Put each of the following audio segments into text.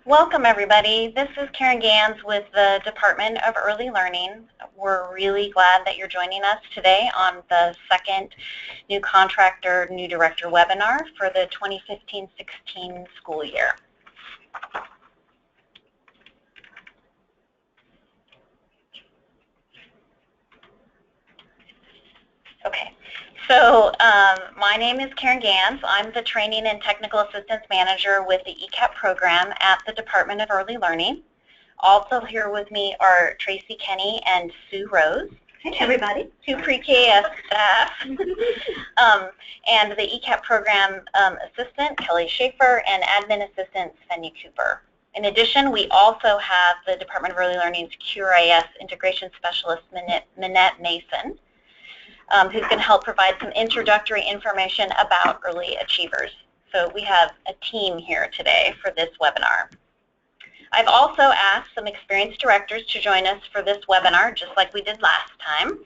Welcome, everybody. This is Karen Gans with the Department of Early Learning. We're really glad that you're joining us today on the second New Contractor, New Director webinar for the 2015-16 school year. Okay. So my name is Karen Gans. I'm the Training and Technical Assistance Manager with the ECEAP program at the Department of Early Learning. Also here with me are Tracy Kenny and Sue Rose. Hey, everybody. Two pre-KS staff. And the ECEAP program assistant, Kelly Schaefer, and admin assistant, Svenya Cooper. In addition, we also have the Department of Early Learning's QRIS integration specialist, Minette Mason, who's going to help provide some introductory information about early achievers. So we have a team here today for this webinar. I've also asked some experienced directors to join us for this webinar, just like we did last time.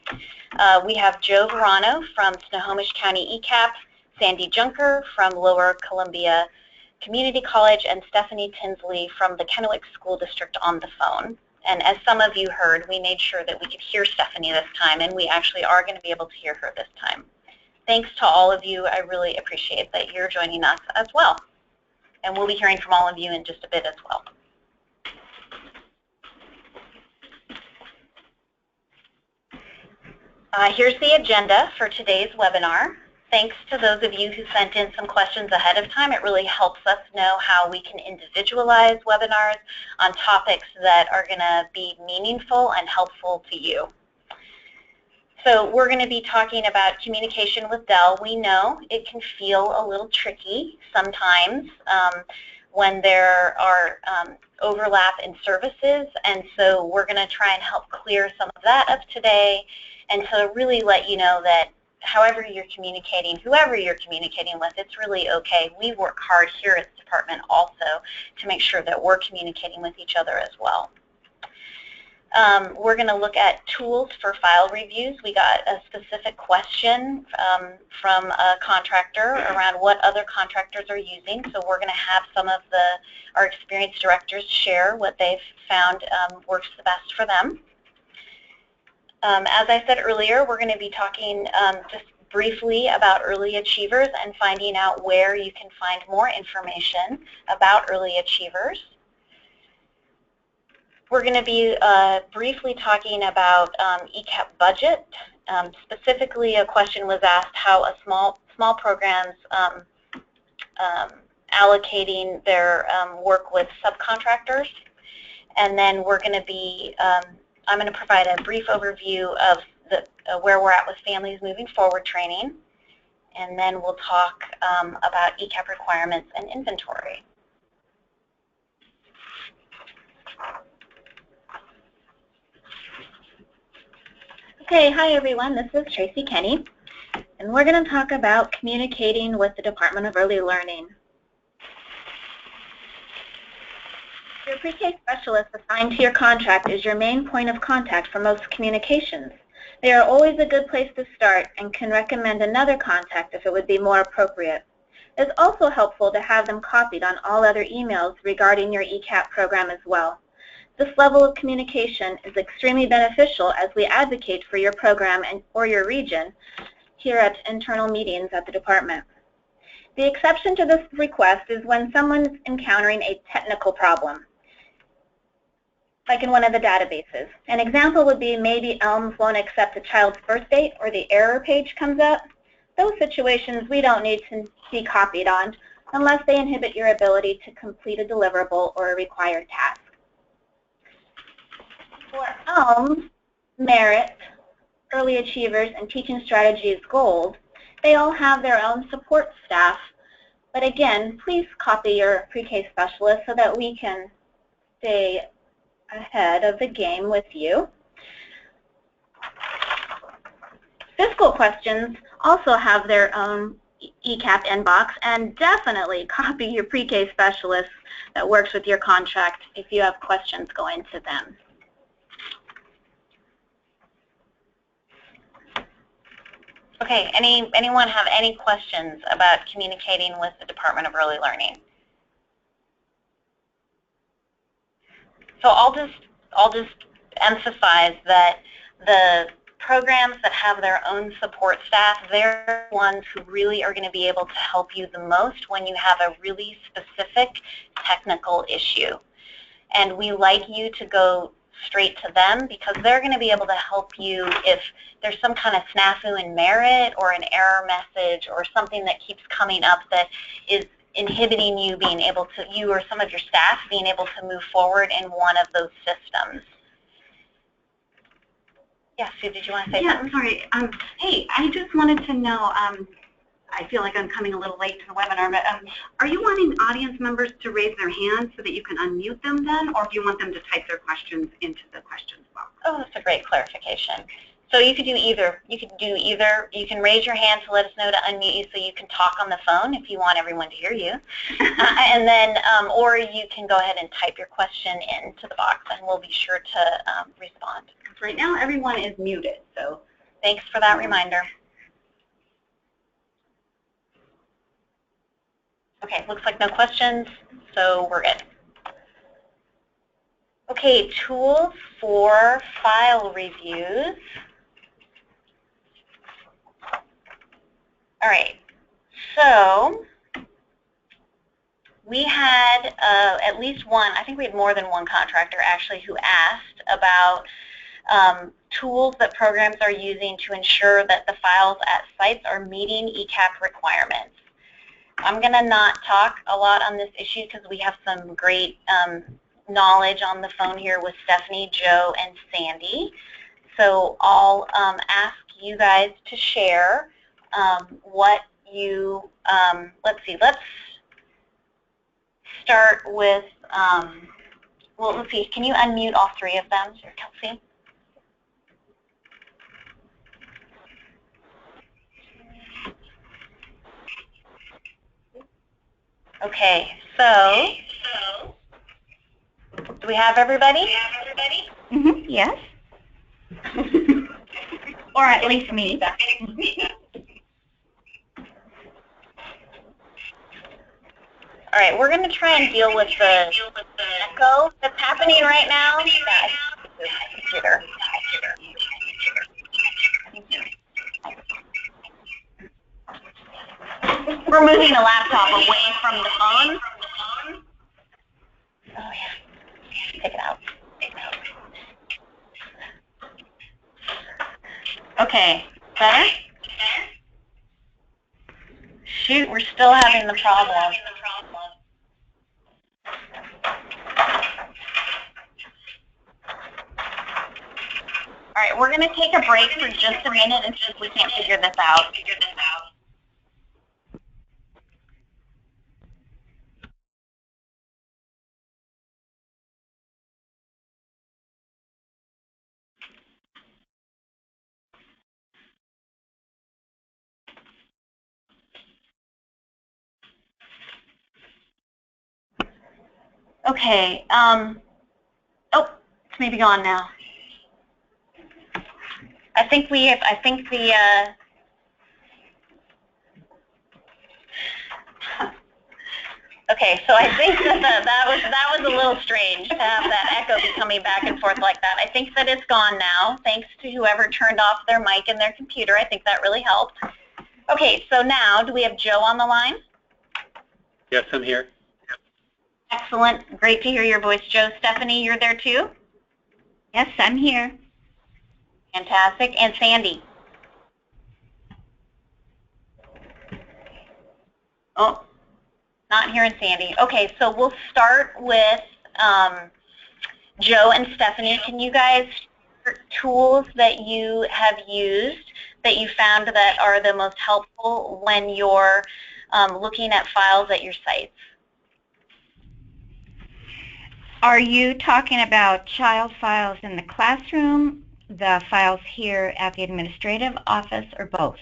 We have Joe Verano from Snohomish County ECAP, Sandy Junker from Lower Columbia Community College, and Stephanie Tinsley from the Kennewick School District on the phone. And as some of you heard, we made sure that we could hear Stephanie this time, and we actually are going to be able to hear her this time. Thanks to all of you. I really appreciate that you're joining us as well. And we'll be hearing from all of you in just a bit as well. Here's the agenda for today's webinar. Thanks to those of you who sent in some questions ahead of time. It really helps us know how we can individualize webinars on topics that are going to be meaningful and helpful to you. So we're going to be talking about communication with Dell. We know it can feel a little tricky sometimes when there are overlap in services, and so we're going to try and help clear some of that up today, and to really let you know that however you're communicating, whoever you're communicating with, it's really okay. We work hard here at the department also to make sure that we're communicating with each other as well. We're going to look at tools for file reviews. We got a specific question from a contractor around what other contractors are using, so we're going to have some of our experienced directors share what they've found works the best for them. As I said earlier, we're going to be talking just briefly about early achievers and finding out where you can find more information about early achievers. We're going to be briefly talking about ECAP budget. Specifically, a question was asked how a small programs allocating their work with subcontractors. And then we're going to be I'm going to provide a brief overview of where we're at with families moving forward training, and then we'll talk about ECAP requirements and inventory. Okay, hi everyone, this is Tracy Kenny, and we're going to talk about communicating with the Department of Early Learning. Your pre-K specialist assigned to your contract is your main point of contact for most communications. They are always a good place to start and can recommend another contact if it would be more appropriate. It's also helpful to have them copied on all other emails regarding your ECAP program as well. This level of communication is extremely beneficial as we advocate for your program or your region here at internal meetings at the department. The exception to this request is when someone's encountering a technical problem, like in one of the databases. An example would be maybe ELMS won't accept a child's birth date or the error page comes up. Those situations we don't need to be copied on unless they inhibit your ability to complete a deliverable or a required task. For ELMS, Merit, Early Achievers, and Teaching Strategies Gold, they all have their own support staff. But again, please copy your pre-K specialist so that we can stay ahead of the game with you. Fiscal questions also have their own ECAP inbox, and definitely copy your pre-K specialist that works with your contract if you have questions going to them. Okay, anyone have any questions about communicating with the Department of Early Learning? So I'll just emphasize that the programs that have their own support staff, they're the ones who really are going to be able to help you the most when you have a really specific technical issue. And we like you to go straight to them because they're going to be able to help you if there's some kind of snafu in Merit or an error message or something that keeps coming up that is inhibiting you being able to, you or some of your staff being able to move forward in one of those systems. Yeah, Sue, did you want to say something? Sorry. Hey, I just wanted to know, I feel like I'm coming a little late to the webinar, but are you wanting audience members to raise their hands so that you can unmute them then, or do you want them to type their questions into the questions box? Oh, that's a great clarification. So you could do either. You can raise your hand to let us know to unmute you so you can talk on the phone if you want everyone to hear you. And then, or you can go ahead and type your question into the box and we'll be sure to respond. Right now everyone is muted, so thanks for that reminder. Okay, looks like no questions, so we're good. Okay, tools for file reviews. All right, so we had at least one, I think we had more than one contractor actually who asked about tools that programs are using to ensure that the files at sites are meeting ECEAP requirements. I'm going to not talk a lot on this issue because we have some great knowledge on the phone here with Stephanie, Joe, and Sandy. So I'll ask you guys to share what you, let's see, let's start with, well, let's see, can you unmute all three of them, Kelsey? Okay, so do we have everybody? Mm-hmm, yes. Or at least me. All right, we're going to try and deal with the echo that's happening right now. Computer. We're moving the laptop away from the phone. Oh yeah, take it out. Okay, better? Shoot, we're still having the problem. All right, we're going to take a break for just a minute and see if we can't figure this out. Okay, oh, it's maybe gone now. I think the, okay, so I think that was a little strange to have that echo be coming back and forth like that. I think that it's gone now, thanks to whoever turned off their mic and their computer. I think that really helped. Okay, so now, do we have Joe on the line? Yes, I'm here. Excellent. Great to hear your voice, Joe. Stephanie, you're there too? Yes, I'm here. Fantastic. And Sandy? Oh, not hearing Sandy. Okay, so we'll start with Joe and Stephanie. Can you guys share tools that you have used that you found that are the most helpful when you're looking at files at your sites? Are you talking about child files in the classroom, the files here at the administrative office, or both?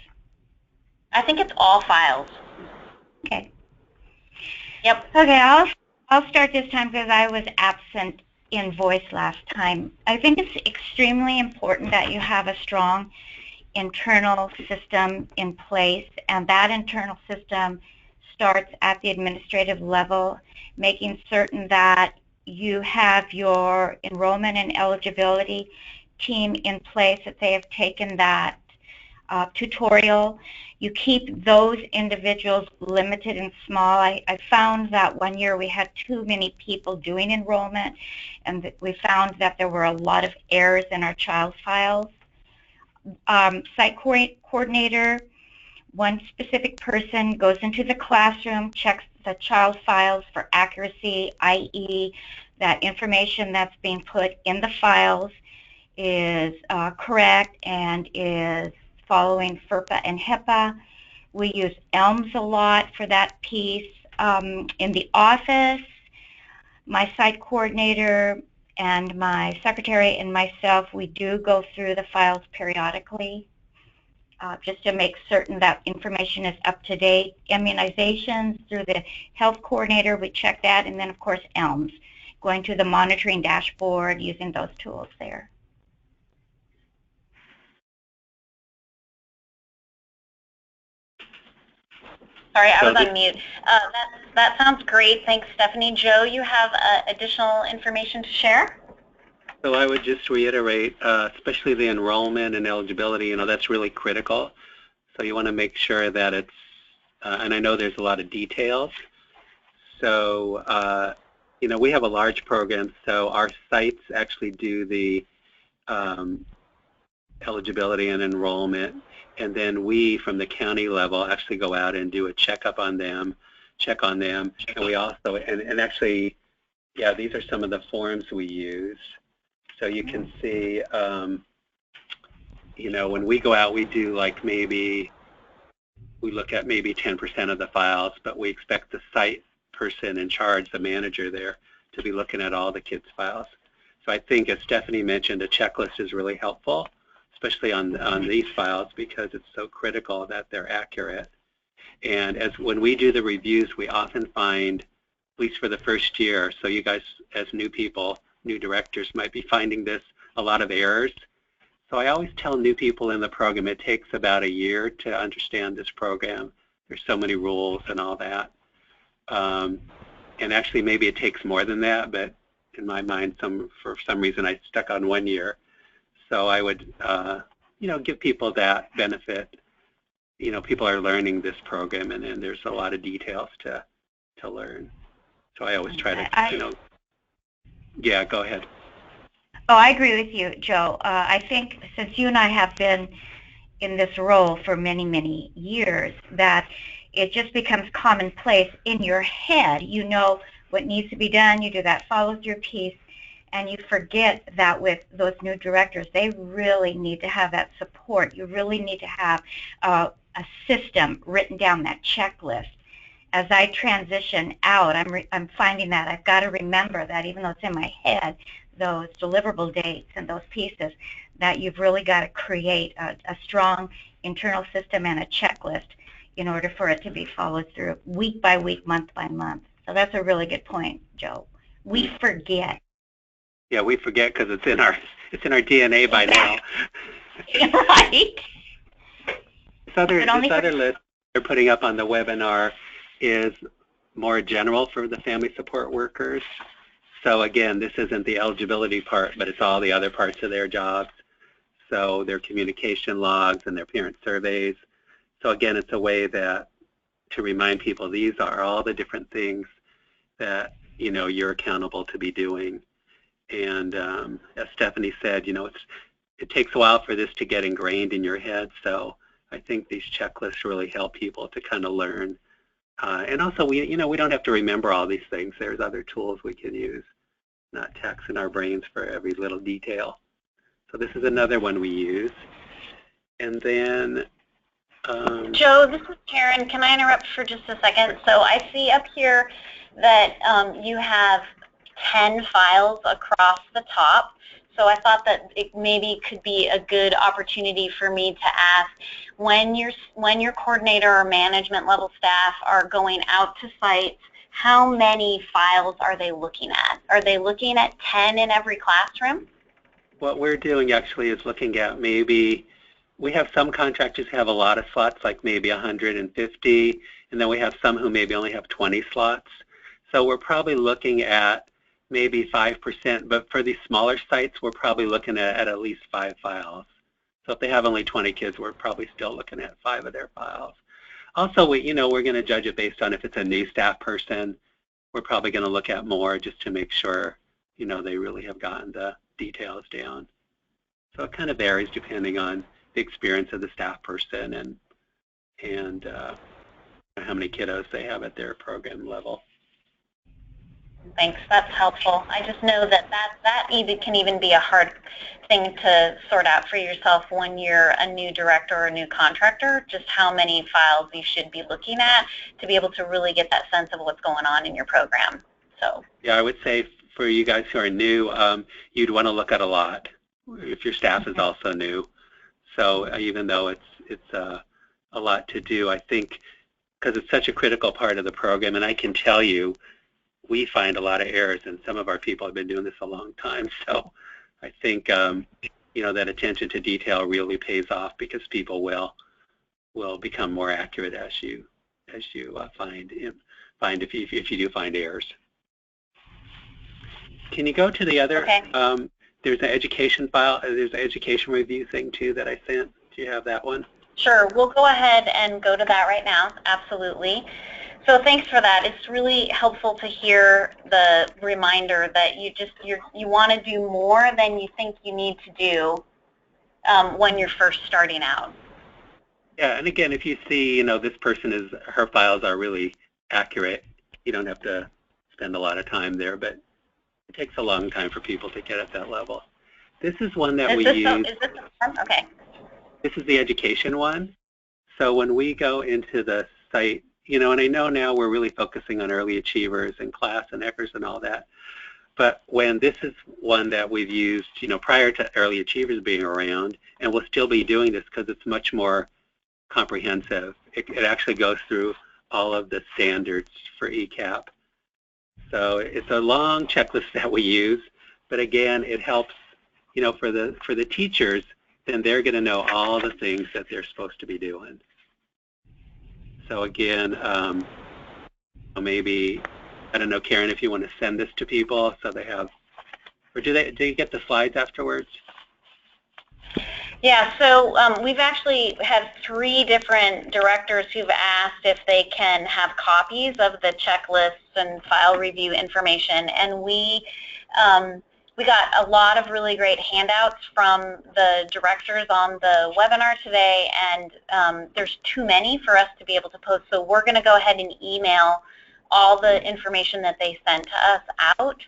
I think it's all files. Okay. Yep. Okay, I'll start this time because I was absent in voice last time. I think it's extremely important that you have a strong internal system in place, and that internal system starts at the administrative level, making certain that you have your enrollment and eligibility team in place, that they have taken that tutorial. You keep those individuals limited and small. I found that one year we had too many people doing enrollment, and we found that there were a lot of errors in our child files. Site coordinator, one specific person goes into the classroom, checks the child files for accuracy, i.e. that information that's being put in the files is correct and is following FERPA and HIPAA. We use ELMS a lot for that piece. In the office, my site coordinator and my secretary and myself, we do go through the files periodically just to make certain that information is up to date. Immunizations through the health coordinator, we check that, and then of course ELMS, going to the monitoring dashboard, using those tools there. Sorry, I was on mute. That sounds great. Thanks, Stephanie. Joe, you have additional information to share? So I would just reiterate, especially the enrollment and eligibility, that's really critical. So you want to make sure that it's, and I know there's a lot of details. So, we have a large program, so our sites actually do the eligibility and enrollment, and then we, from the county level, actually go out and do a checkup on them, check on them, and we also, and actually, yeah, these are some of the forms we use. So you can see, when we go out, we do like we look at maybe 10% of the files, but we expect the site person in charge, the manager there, to be looking at all the kids' files. So I think, as Stephanie mentioned, a checklist is really helpful, especially on these files, because it's so critical that they're accurate. And when we do the reviews, we often find, at least for the first year, so you guys as new people, new directors might be finding this, a lot of errors. So I always tell new people in the program it takes about a year to understand this program. There's so many rules and all that. And actually maybe it takes more than that, but in my mind, for some reason I stuck on 1 year. So I would, give people that benefit. People are learning this program, and there's a lot of details to learn. So I always try to, yeah, go ahead. Oh, I agree with you, Joe. I think since you and I have been in this role for many, many years, that it just becomes commonplace in your head. You know what needs to be done, you do that follow-through piece, and you forget that with those new directors, they really need to have that support. You really need to have a system written down, that checklist. As I transition out, I'm finding that I've got to remember that, even though it's in my head, those deliverable dates and those pieces, that you've really got to create a strong internal system and a checklist in order for it to be followed through week by week, month by month. So that's a really good point, Joe. We forget. Yeah, we forget because it's in our DNA by now. Right. This other list they're putting up on the webinar is more general for the family support workers. So again, this isn't the eligibility part, but it's all the other parts of their jobs. So their communication logs and their parent surveys. So again, it's a way that to remind people these are all the different things that you're accountable to be doing. And as Stephanie said, it takes a while for this to get ingrained in your head. So I think these checklists really help people to kind of learn. And also, we don't have to remember all these things. There's other tools we can use, not taxing our brains for every little detail. So this is another one we use. And then Joe, this is Karen. Can I interrupt for just a second? So I see up here that you have 10 files across the top. So I thought that it maybe could be a good opportunity for me to ask, when your coordinator or management level staff are going out to sites, how many files are they looking at? Are they looking at 10 in every classroom? What we're doing actually is looking at maybe, we have some contractors who have a lot of slots, like maybe 150, and then we have some who maybe only have 20 slots. So we're probably looking at maybe 5%, but for these smaller sites, we're probably looking at least 5 files. So if they have only 20 kids, we're probably still looking at 5 of their files. Also, we're going to judge it based on if it's a new staff person. We're probably going to look at more just to make sure, they really have gotten the details down. So it kind of varies depending on the experience of the staff person and how many kiddos they have at their program level. Thanks, that's helpful. I just know that can even be a hard thing to sort out for yourself when you're a new director or a new contractor, just how many files you should be looking at to be able to really get that sense of what's going on in your program. So yeah, I would say for you guys who are new, you'd want to look at a lot if your staff is also new. So even though it's a lot to do, I think because it's such a critical part of the program, and I can tell you, we find a lot of errors, and some of our people have been doing this a long time. So I think that attention to detail really pays off because people will become more accurate as you find if you do find errors. Can you go to the other? Okay. There's an education file. There's an education review thing too that I sent. Do you have that one? Sure. We'll go ahead and go to that right now. Absolutely. So thanks for that. It's really helpful to hear the reminder that you want to do more than you think you need to do when you're first starting out. Yeah, and again, if you see, this person her files are really accurate, you don't have to spend a lot of time there, but it takes a long time for people to get at that level. This is one that we use. Is this the one? Okay. This is the education one. So when we go into the site, and I know now we're really focusing on early achievers and class and ECRs and all that, but when this is one that we've used, prior to early achievers being around, and we'll still be doing this because it's much more comprehensive. It actually goes through all of the standards for ECEAP. So it's a long checklist that we use, but again, it helps, for the teachers, then they're going to know all the things that they're supposed to be doing. So again, maybe, I don't know, Karen, if you want to send this to people so they have, or do you get the slides afterwards? Yeah, so we've actually had 3 different directors who've asked if they can have copies of the checklists and file review information, and we got a lot of really great handouts from the directors on the webinar today, and there's too many for us to be able to post, so we're going to go ahead and email all the information that they sent to us out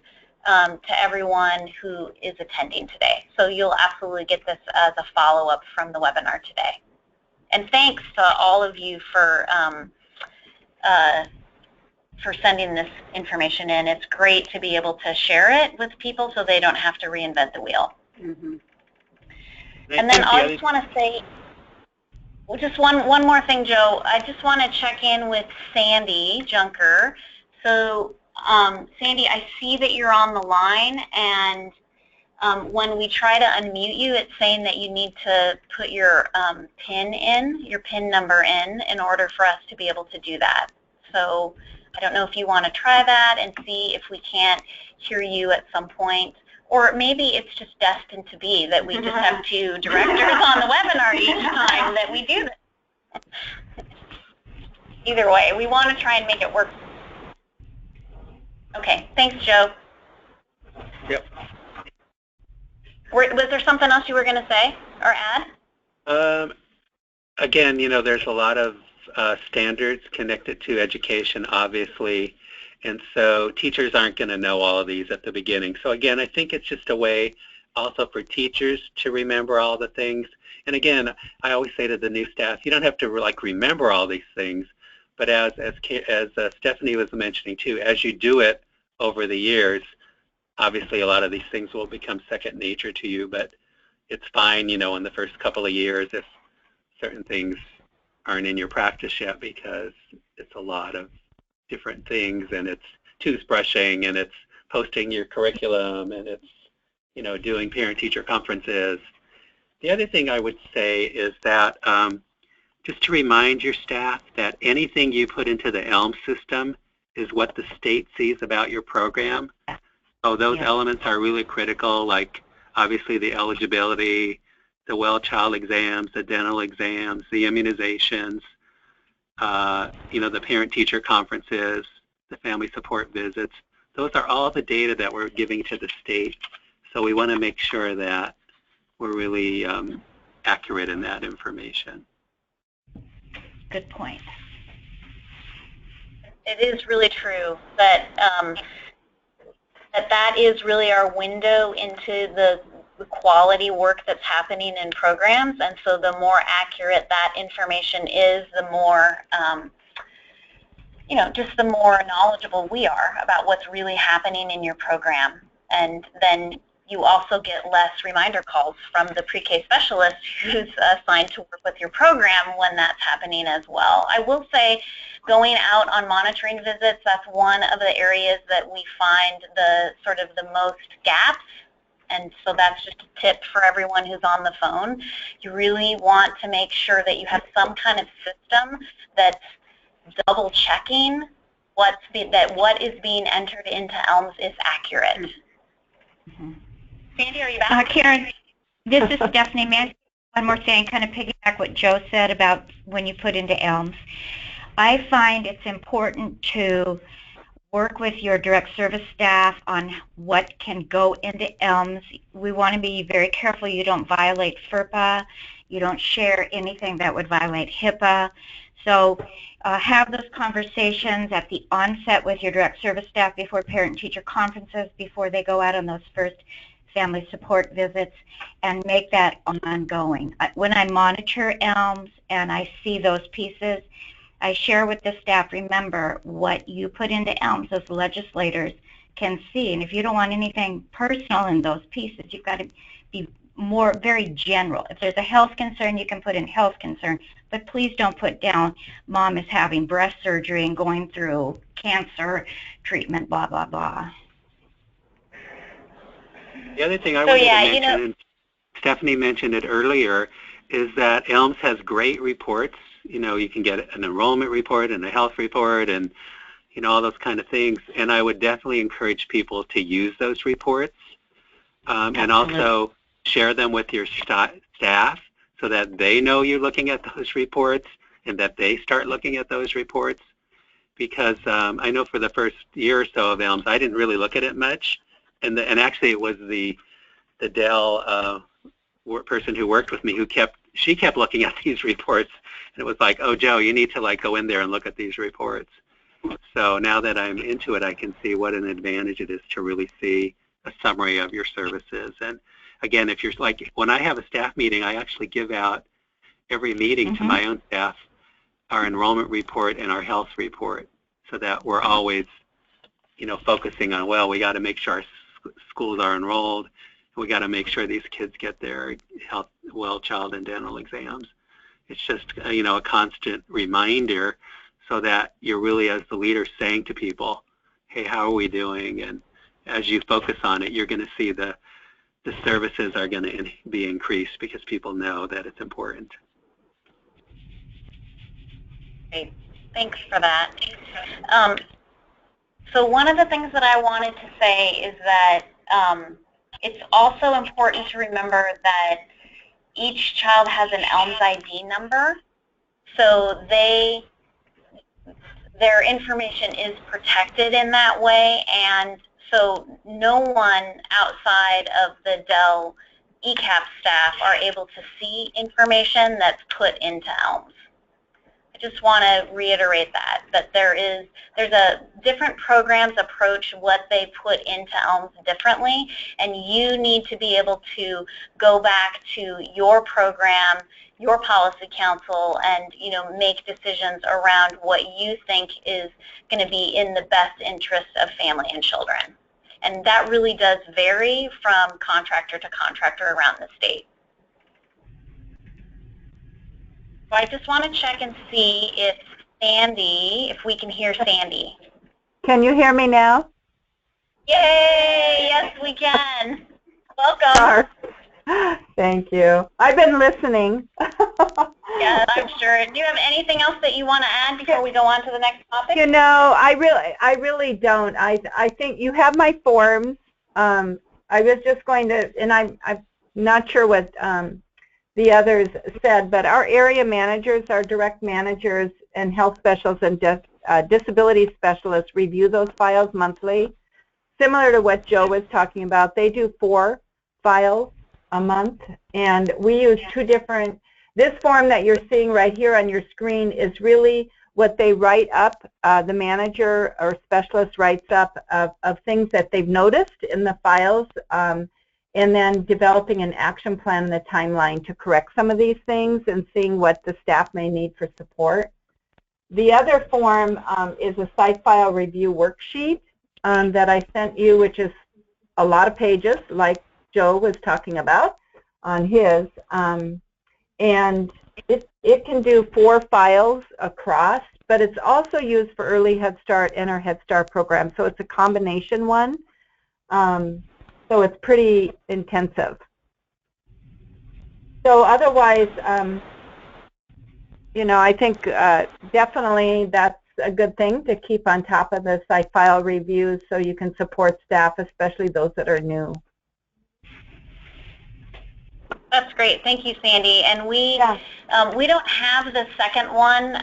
to everyone who is attending today. So you'll absolutely get this as a follow-up from the webinar today. And thanks to all of you for sending this information in. It's great to be able to share it with people so they don't have to reinvent the wheel. Mm-hmm. And then I just want to say, just one more thing, Joe. I just want to check in with Sandy Junker. So Sandy, I see that you're on the line, and when we try to unmute you, it's saying that you need to put your PIN number in order for us to be able to do that. So I don't know if you want to try that and see if we can't hear you at some point, or maybe it's just destined to be that we just have 2 directors on the webinar each time that we do this. Either way, we want to try and make it work. Okay, thanks, Joe. Yep. Was there something else you were going to say or add? Again, there's a lot of standards connected to education, obviously, and so teachers aren't going to know all of these at the beginning. So again, I think it's just a way also for teachers to remember all the things. And again, I always say to the new staff, you don't have to remember all these things, but as Stephanie was mentioning too, as you do it over the years, obviously a lot of these things will become second nature to you, but it's fine, in the first couple of years if certain things aren't in your practice yet, because it's a lot of different things, and it's toothbrushing, and it's posting your curriculum, and it's, doing parent-teacher conferences. The other thing I would say is that just to remind your staff that anything you put into the ELM system is what the state sees about your program. So those elements are really critical, like obviously the eligibility, the well-child exams, the dental exams, the immunizations, the parent-teacher conferences, the family support visits. Those are all the data that we're giving to the state. So we want to make sure that we're really accurate in that information. Good point. It is really true that that is really our window into the quality work that's happening in programs, and so the more accurate that information is, the more, just the more knowledgeable we are about what's really happening in your program. And then you also get less reminder calls from the pre-K specialist who's assigned to work with your program when that's happening as well. I will say, going out on monitoring visits, that's one of the areas that we find the sort of the most gaps. And so that's just a tip for everyone who's on the phone. You really want to make sure that you have some kind of system that's double checking that what is being entered into ELMS is accurate. Mm-hmm. Sandy, are you back? Karen, this is Stephanie. May I say one more thing, kind of piggyback what Joe said about when you put into ELMS. I find it's important to work with your direct service staff on what can go into ELMS. We want to be very careful you don't violate FERPA, you don't share anything that would violate HIPAA. So have those conversations at the onset with your direct service staff before parent-teacher conferences, before they go out on those first family support visits, and make that ongoing. When I monitor ELMS and I see those pieces, I share with the staff, remember, what you put into ELMS as legislators can see. And if you don't want anything personal in those pieces, you've got to be very general. If there's a health concern, you can put in health concern. But please don't put down mom is having breast surgery and going through cancer treatment, blah, blah, blah. The other thing I wanted to mention, and Stephanie mentioned it earlier, is that ELMS has great reports. You can get an enrollment report and a health report and, all those kind of things. And I would definitely encourage people to use those reports and also share them with your staff so that they know you're looking at those reports and that they start looking at those reports. Because I know for the first year or so of ELMS, I didn't really look at it much. And actually it was the Dell person who worked with me who kept looking at these reports, and it was like, oh, Joe, you need to go in there and look at these reports. So now that I'm into it, I can see what an advantage it is to really see a summary of your services. And again, if you're when I have a staff meeting, I actually give out every meeting to my own staff our enrollment report and our health report, so that we're always, focusing on, well, we got to make sure our schools are enrolled. We got to make sure these kids get their health, child and dental exams. It's just, a constant reminder so that you're really, as the leader, saying to people, hey, how are we doing? And as you focus on it, you're going to see the services are going to be increased because people know that it's important. Great. Thanks for that. So one of the things that I wanted to say is that it's also important to remember that each child has an ELMS ID number, so their information is protected in that way, and so no one outside of the Dell ECEAP staff are able to see information that's put into ELMS. I just want to reiterate that there's a different programs approach what they put into ELMS differently, and you need to be able to go back to your program, your policy council, and make decisions around what you think is going to be in the best interest of family and children. And that really does vary from contractor to contractor around the state. So I just want to check and see if we can hear Sandy. Can you hear me now? Yay! Yes, we can. Welcome. Thank you. I've been listening. Yeah, I'm sure. Do you have anything else that you want to add before we go on to the next topic? I really don't. I think you have my forms, I was just going to, and I'm not sure what the others said, but our area managers, our direct managers, and health specialists and disability specialists review those files monthly. Similar to what Joe was talking about, they do 4 files a month, and we use 2 different. This form that you're seeing right here on your screen is really what they write up, the manager or specialist writes up of things that they've noticed in the files, and then developing an action plan and a timeline to correct some of these things and seeing what the staff may need for support. The other form is a site file review worksheet that I sent you, which is a lot of pages, like Joe was talking about on his, and it can do 4 files across, but it's also used for Early Head Start and our Head Start program, so it's a combination one, so it's pretty intensive. So otherwise, you know, I think definitely that's a good thing to keep on top of the site file reviews so you can support staff, especially those that are new. That's great. Thank you, Sandy. And we don't have the second one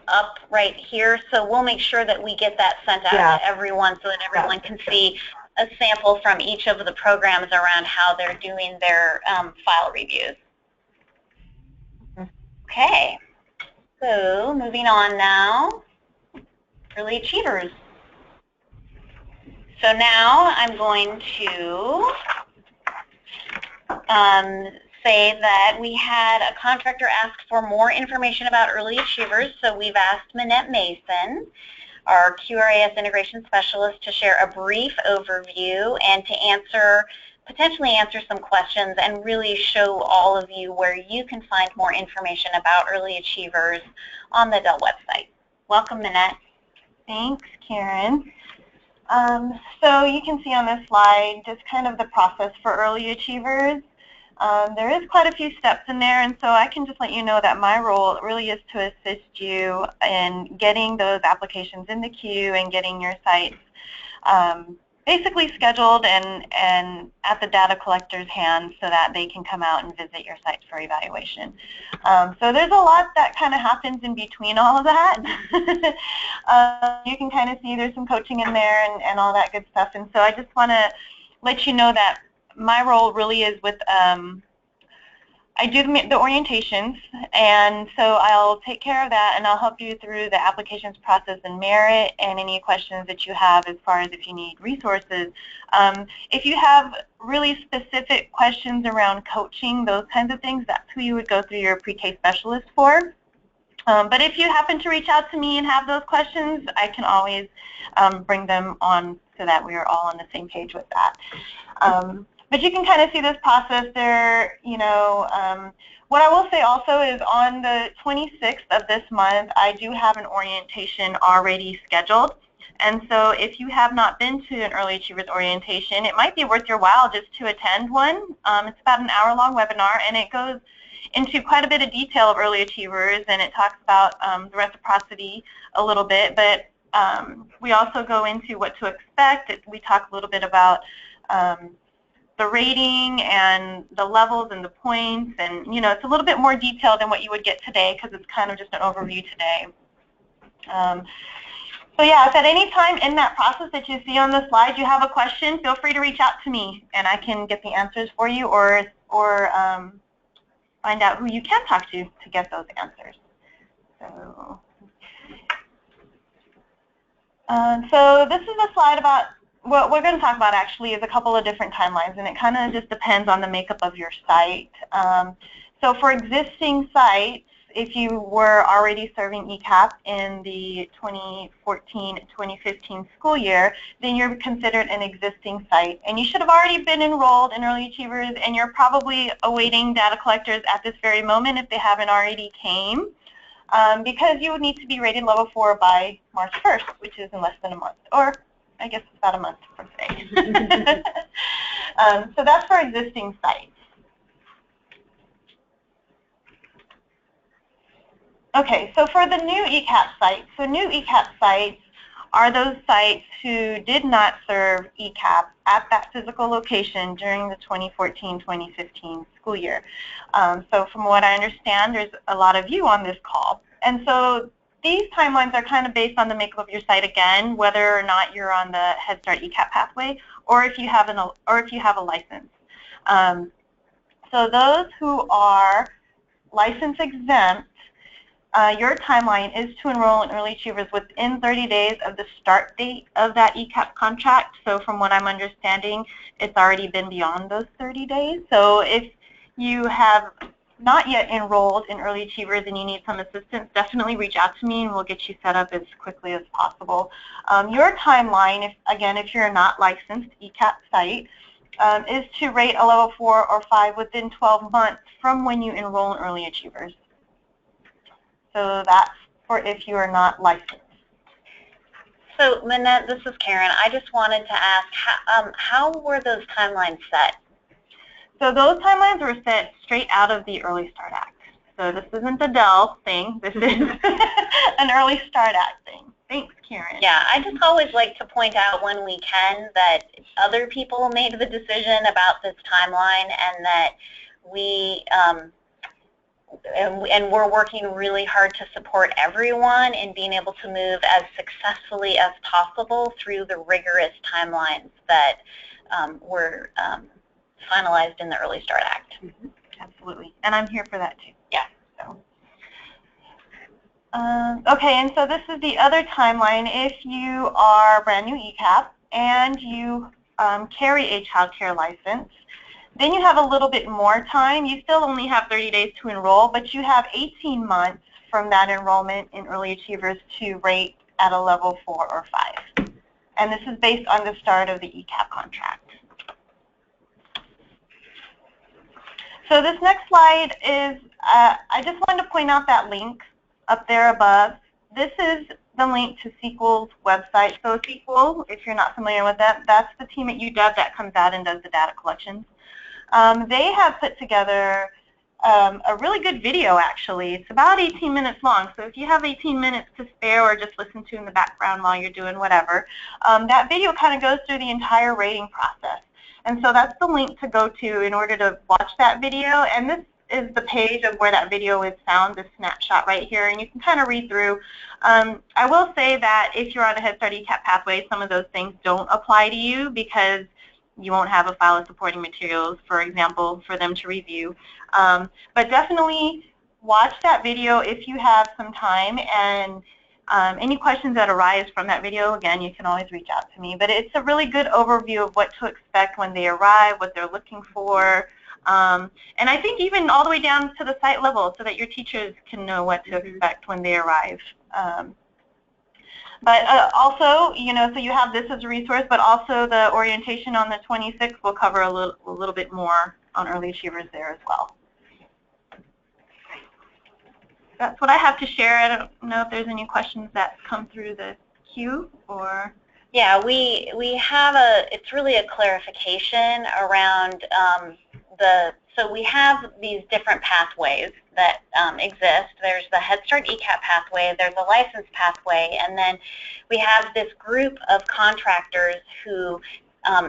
up right here, so we'll make sure that we get that sent out to everyone so that everyone can see a sample from each of the programs around how they're doing their file reviews. Okay. So moving on now, Early Achievers. So now I'm going to say that we had a contractor ask for more information about Early Achievers, so we've asked Minette Mason, our QRAS integration specialist, to share a brief overview and to potentially answer some questions and really show all of you where you can find more information about Early Achievers on the Dell website. Welcome, Minette. Thanks, Karen. So you can see on this slide just kind of the process for Early Achievers. There is quite a few steps in there, and so I can just let you know that my role really is to assist you in getting those applications in the queue and getting your sites basically scheduled and at the data collector's hands so that they can come out and visit your site for evaluation. So there's a lot that kind of happens in between all of that. You can kind of see there's some coaching in there and all that good stuff. And so I just want to let you know that my role really is with, I do the orientations, and so I'll take care of that and I'll help you through the applications process and merit and any questions that you have as far as if you need resources. If you have really specific questions around coaching, those kinds of things, that's who you would go through your pre-K specialist for. But if you happen to reach out to me and have those questions, I can always bring them on so that we are all on the same page with that. But you can kind of see this process there, you know. What I will say also is on the 26th of this month, I do have an orientation already scheduled. And so if you have not been to an Early Achievers orientation, it might be worth your while just to attend one. It's about an hour-long webinar, and it goes into quite a bit of detail of Early Achievers, and it talks about the reciprocity a little bit. But we also go into what to expect. We talk a little bit about the rating and the levels and the points, and you know, it's a little bit more detailed than what you would get today because it's kind of just an overview today. So yeah, if at any time in that process that you see on the slide you have a question, feel free to reach out to me and I can get the answers for you, or find out who you can talk to get those answers. So this is a slide about what we're going to talk about actually is a couple of different timelines, and it kind of just depends on the makeup of your site. So for existing sites, if you were already serving ECEAP in the 2014-2015 school year, then you're considered an existing site. And you should have already been enrolled in Early Achievers, and you're probably awaiting data collectors at this very moment if they haven't already came, because you would need to be rated level 4 by March 1st, which is in less than a month, or I guess it's about a month from today. So that's for existing sites. Okay, so for the new ECEAP sites, so new ECEAP sites are those sites who did not serve ECEAP at that physical location during the 2014-2015 school year. So from what I understand, there's a lot of you on this call. And so these timelines are kind of based on the makeup of your site again, whether or not you're on the Head Start ECEAP pathway or if you have a license. So those who are license exempt, your timeline is to enroll in Early Achievers within 30 days of the start date of that ECEAP contract. So from what I'm understanding, it's already been beyond those 30 days. So if you have not yet enrolled in Early Achievers and you need some assistance, definitely reach out to me and we'll get you set up as quickly as possible. Your timeline, if you're a not licensed ECEAP site, is to rate a level 4 or 5 within 12 months from when you enroll in Early Achievers. So that's for if you are not licensed. So, Minette, this is Karen. I just wanted to ask, how were those timelines set? So those timelines were set straight out of the Early Start Act. So this isn't the Dell thing. This is an Early Start Act thing. Thanks, Karen. Yeah, I just always like to point out when we can that other people made the decision about this timeline and that we and we're working really hard to support everyone in being able to move as successfully as possible through the rigorous timelines that were finalized in the Early Start Act. Mm-hmm. Absolutely, and I'm here for that too. Yeah. So. Okay, and so this is the other timeline. If you are brand new ECEAP and you carry a child care license, then you have a little bit more time. You still only have 30 days to enroll, but you have 18 months from that enrollment in Early Achievers to rate at a level 4 or 5. And this is based on the start of the ECEAP contract. So this next slide is, I just wanted to point out that link up there above. This is the link to SQL's website. So SQL, if you're not familiar with that, that's the team at UW that comes out and does the data collections. They have put together a really good video, actually. It's about 18 minutes long, so if you have 18 minutes to spare or just listen to in the background while you're doing whatever, that video kind of goes through the entire rating process. And so that's the link to go to in order to watch that video. And this is the page of where that video is found, this snapshot right here, and you can kind of read through. I will say that if you're on a Head Start ECEAP pathway, some of those things don't apply to you because you won't have a file of supporting materials, for example, for them to review. But definitely watch that video if you have some time, and any questions that arise from that video, again, you can always reach out to me. But it's a really good overview of what to expect when they arrive, what they're looking for, and I think even all the way down to the site level so that your teachers can know what to expect when they arrive. But also, you know, so you have this as a resource, but also the orientation on the 26th will cover a little bit more on Early Achievers there as well. That's what I have to share. I don't know if there's any questions that come through the queue or. Yeah, we have it's really a clarification around so we have these different pathways that exist. There's the Head Start ECEAP pathway, there's a license pathway, and then we have this group of contractors who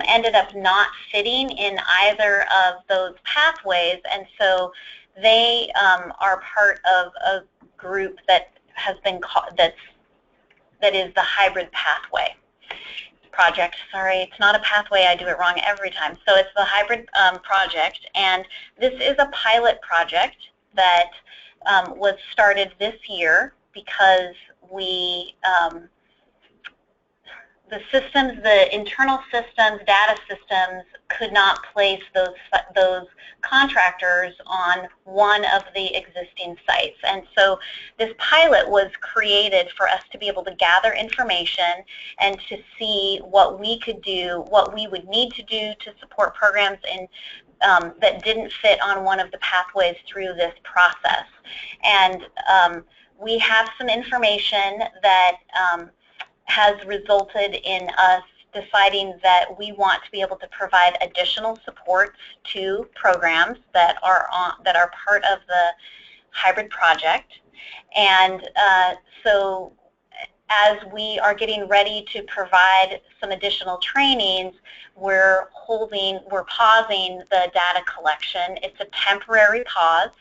ended up not fitting in either of those pathways, and so they are part of a group that has been that is the hybrid pathway project. Sorry, it's not a pathway. I do it wrong every time. So it's the hybrid project, and this is a pilot project that was started this year because we the systems, the internal systems, data systems, could not place those contractors on one of the existing sites. And so this pilot was created for us to be able to gather information and to see what we could do, what we would need to do to support programs in that didn't fit on one of the pathways through this process. And we have some information that has resulted in us deciding that we want to be able to provide additional supports to programs that are part of the hybrid project. And so as we are getting ready to provide some additional trainings, we're pausing the data collection. It's a temporary pause,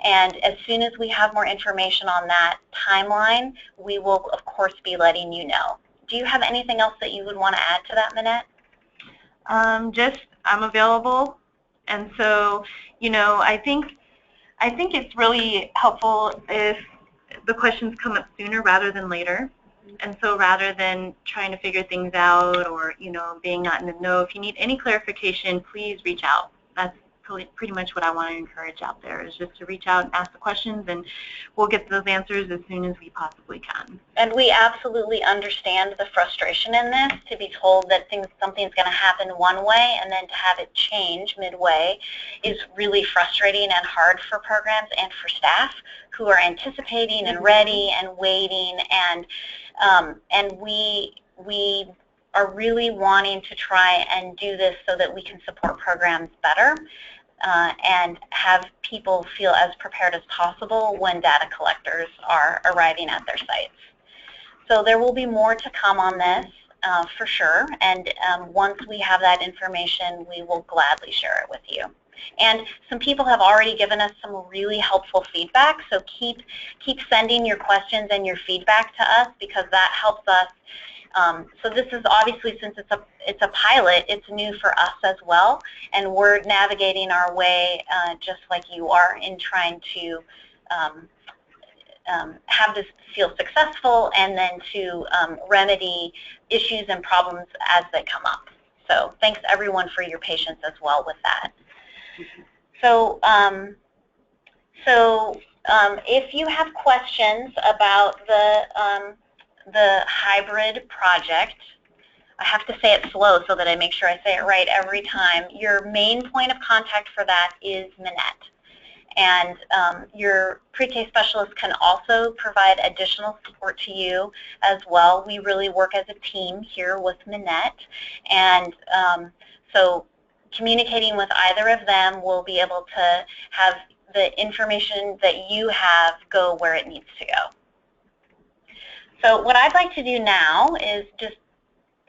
and as soon as we have more information on that timeline, we will, of course, be letting you know. Do you have anything else that you would want to add to that, Minette? I'm available, and so, I think it's really helpful if the questions come up sooner rather than later. And so rather than trying to figure things out or, being not in the know, if you need any clarification, please reach out. That's pretty much what I want to encourage out there, is just to reach out and ask the questions, and we'll get those answers as soon as we possibly can. And we absolutely understand the frustration in this, to be told that something's going to happen one way and then to have it change midway is really frustrating and hard for programs and for staff who are anticipating and ready and waiting, and we are really wanting to try and do this so that we can support programs better and have people feel as prepared as possible when data collectors are arriving at their sites. So there will be more to come on this for sure, and once we have that information, we will gladly share it with you. And some people have already given us some really helpful feedback, so keep sending your questions and your feedback to us, because that helps us. So this is obviously, since it's a pilot, it's new for us as well, and we're navigating our way just like you are in trying to have this feel successful and then to remedy issues and problems as they come up. So thanks everyone for your patience as well with that. So if you have questions about the hybrid project, I have to say it slow so that I make sure I say it right every time. Your main point of contact for that is Minette. And your pre-K specialist can also provide additional support to you as well. We really work as a team here with Minette. And so communicating with either of them will be able to have the information that you have go where it needs to go. So what I'd like to do now is just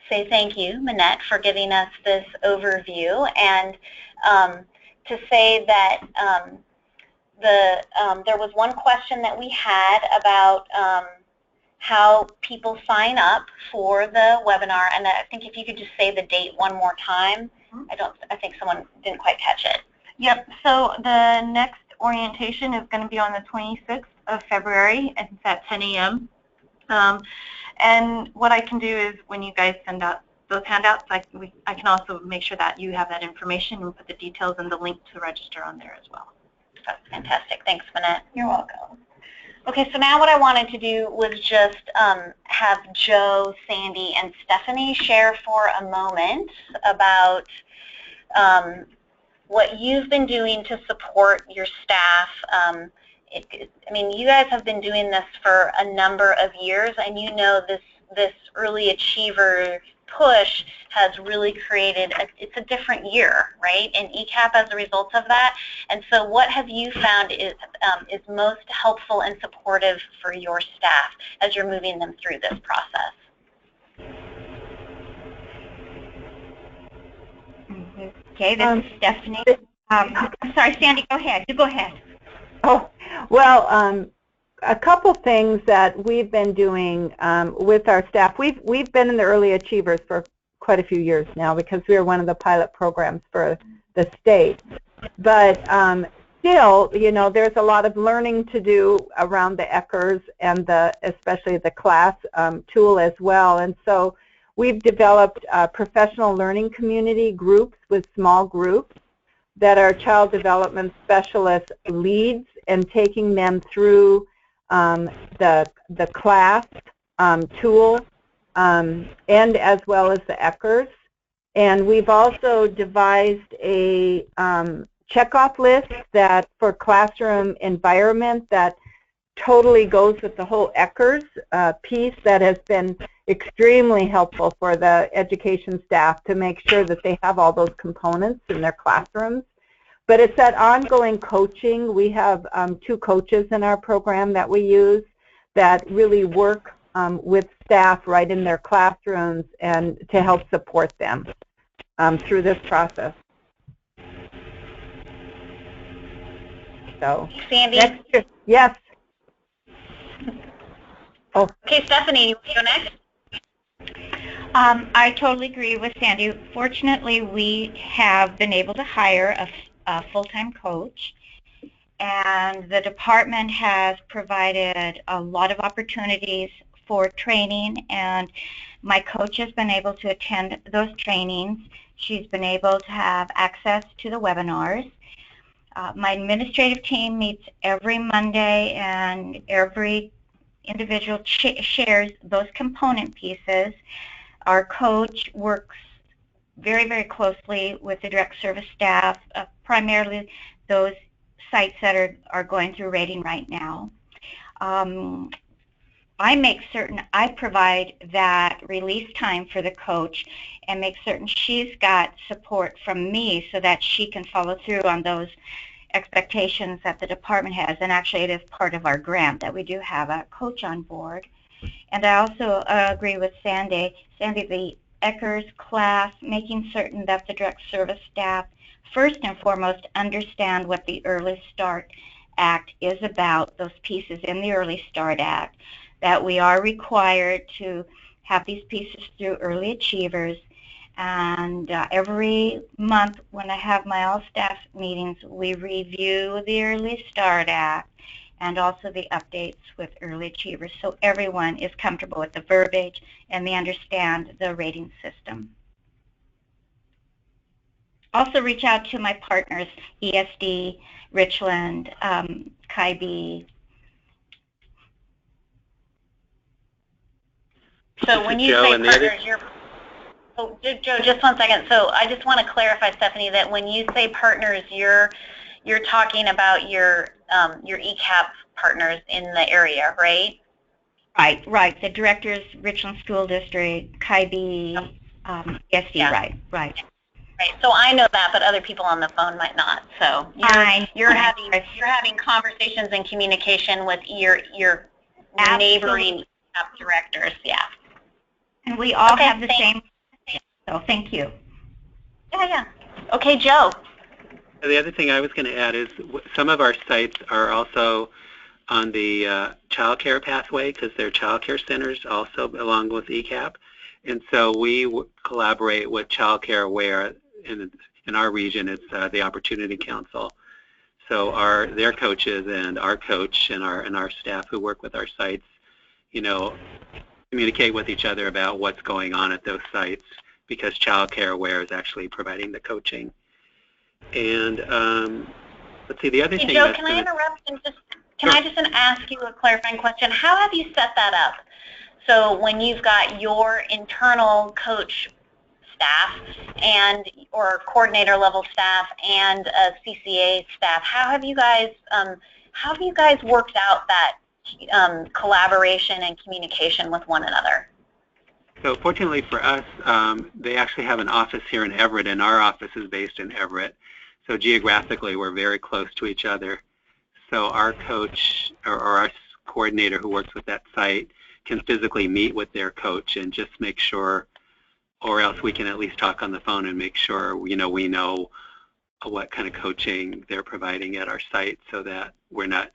say thank you, Minette, for giving us this overview, and to say that there was one question that we had about how people sign up for the webinar, and I think if you could just say the date one more time. I think someone didn't quite catch it. Yep, so the next orientation is going to be on the 26th of February, and it's at 10 a.m. And what I can do is, when you guys send out those handouts, I can also make sure that you have that information and put the details and the link to register on there as well. That's fantastic. Thanks, Minette. You're welcome. Okay, so now what I wanted to do was just have Joe, Sandy, and Stephanie share for a moment about what you've been doing to support your staff. I mean, you guys have been doing this for a number of years, and you know this early achiever push has really created, it's a different year, right, in ECEAP as a result of that. And so what have you found is most helpful and supportive for your staff as you're moving them through this process? Okay, this is Stephanie. I'm sorry, Sandy, go ahead. You go ahead. Oh, well, a couple things that we've been doing with our staff. We've been in the Early Achievers for quite a few years now, because we are one of the pilot programs for the state. But still, there's a lot of learning to do around the ECERS and especially the class tool as well. And so we've developed professional learning community groups with small groups that our child development specialist leads, and taking them through the class tool and as well as the ECERS. And we've also devised a checkoff list that for classroom environment that totally goes with the whole ECERS piece, that has been extremely helpful for the education staff to make sure that they have all those components in their classrooms. But it's that ongoing coaching. We have 2 coaches in our program that we use that really work with staff right in their classrooms and to help support them through this process. So, Sandy? next year, yes. Oh. Okay, Stephanie, you want to go next? I totally agree with Sandy. Fortunately, we have been able to hire a full-time coach, and the department has provided a lot of opportunities for training, and my coach has been able to attend those trainings. She's been able to have access to the webinars. My administrative team meets every Monday, and every individual shares those component pieces. Our coach works very, very closely with the direct service staff, primarily those sites that are going through rating right now. I make certain I provide that release time for the coach and make certain she's got support from me so that she can follow through on those expectations that the department has. And actually, it is part of our grant that we do have a coach on board. And I also agree with Sandy, the ECEAP class, making certain that the direct service staff first and foremost understand what the Early Start Act is about, those pieces in the Early Start Act, that we are required to have these pieces through early achievers. And every month when I have my all-staff meetings, we review the Early Start Act and also the updates with early achievers, so everyone is comfortable with the verbiage and they understand the rating system. Also reach out to my partners, ESD, Richland, KIB. So when you say partners, oh, Joe, just one second. So I just want to clarify, Stephanie, that when you say partners, you're talking about your ECEAP partners in the area, right? Right. The directors, Richland School District, KIB, ESD, yeah. Right. So I know that, but other people on the phone might not. So you're having conversations and communication with your neighboring ECEAP directors, yeah. And we all have the same. So thank you. Yeah. Okay, Joe. The other thing I was going to add is some of our sites are also on the child care pathway because they're child care centers also along with ECEAP. And so we collaborate with Child Care where in our region it's the Opportunity Council. So their coaches and our coach and our staff who work with our sites, communicate with each other about what's going on at those sites because Child Care Aware is actually providing the coaching. And let's see, the other thing. Joe, can I interrupt and can I just ask you a clarifying question? How have you set that up? So when you've got your internal coach staff or coordinator level staff and a CCA staff, how have you guys worked out that collaboration and communication with one another? So fortunately for us, they actually have an office here in Everett, and our office is based in Everett. So geographically, we're very close to each other. So our coach or our coordinator who works with that site can physically meet with their coach and just make sure, or else we can at least talk on the phone and make sure we know what kind of coaching they're providing at our site, so that we're not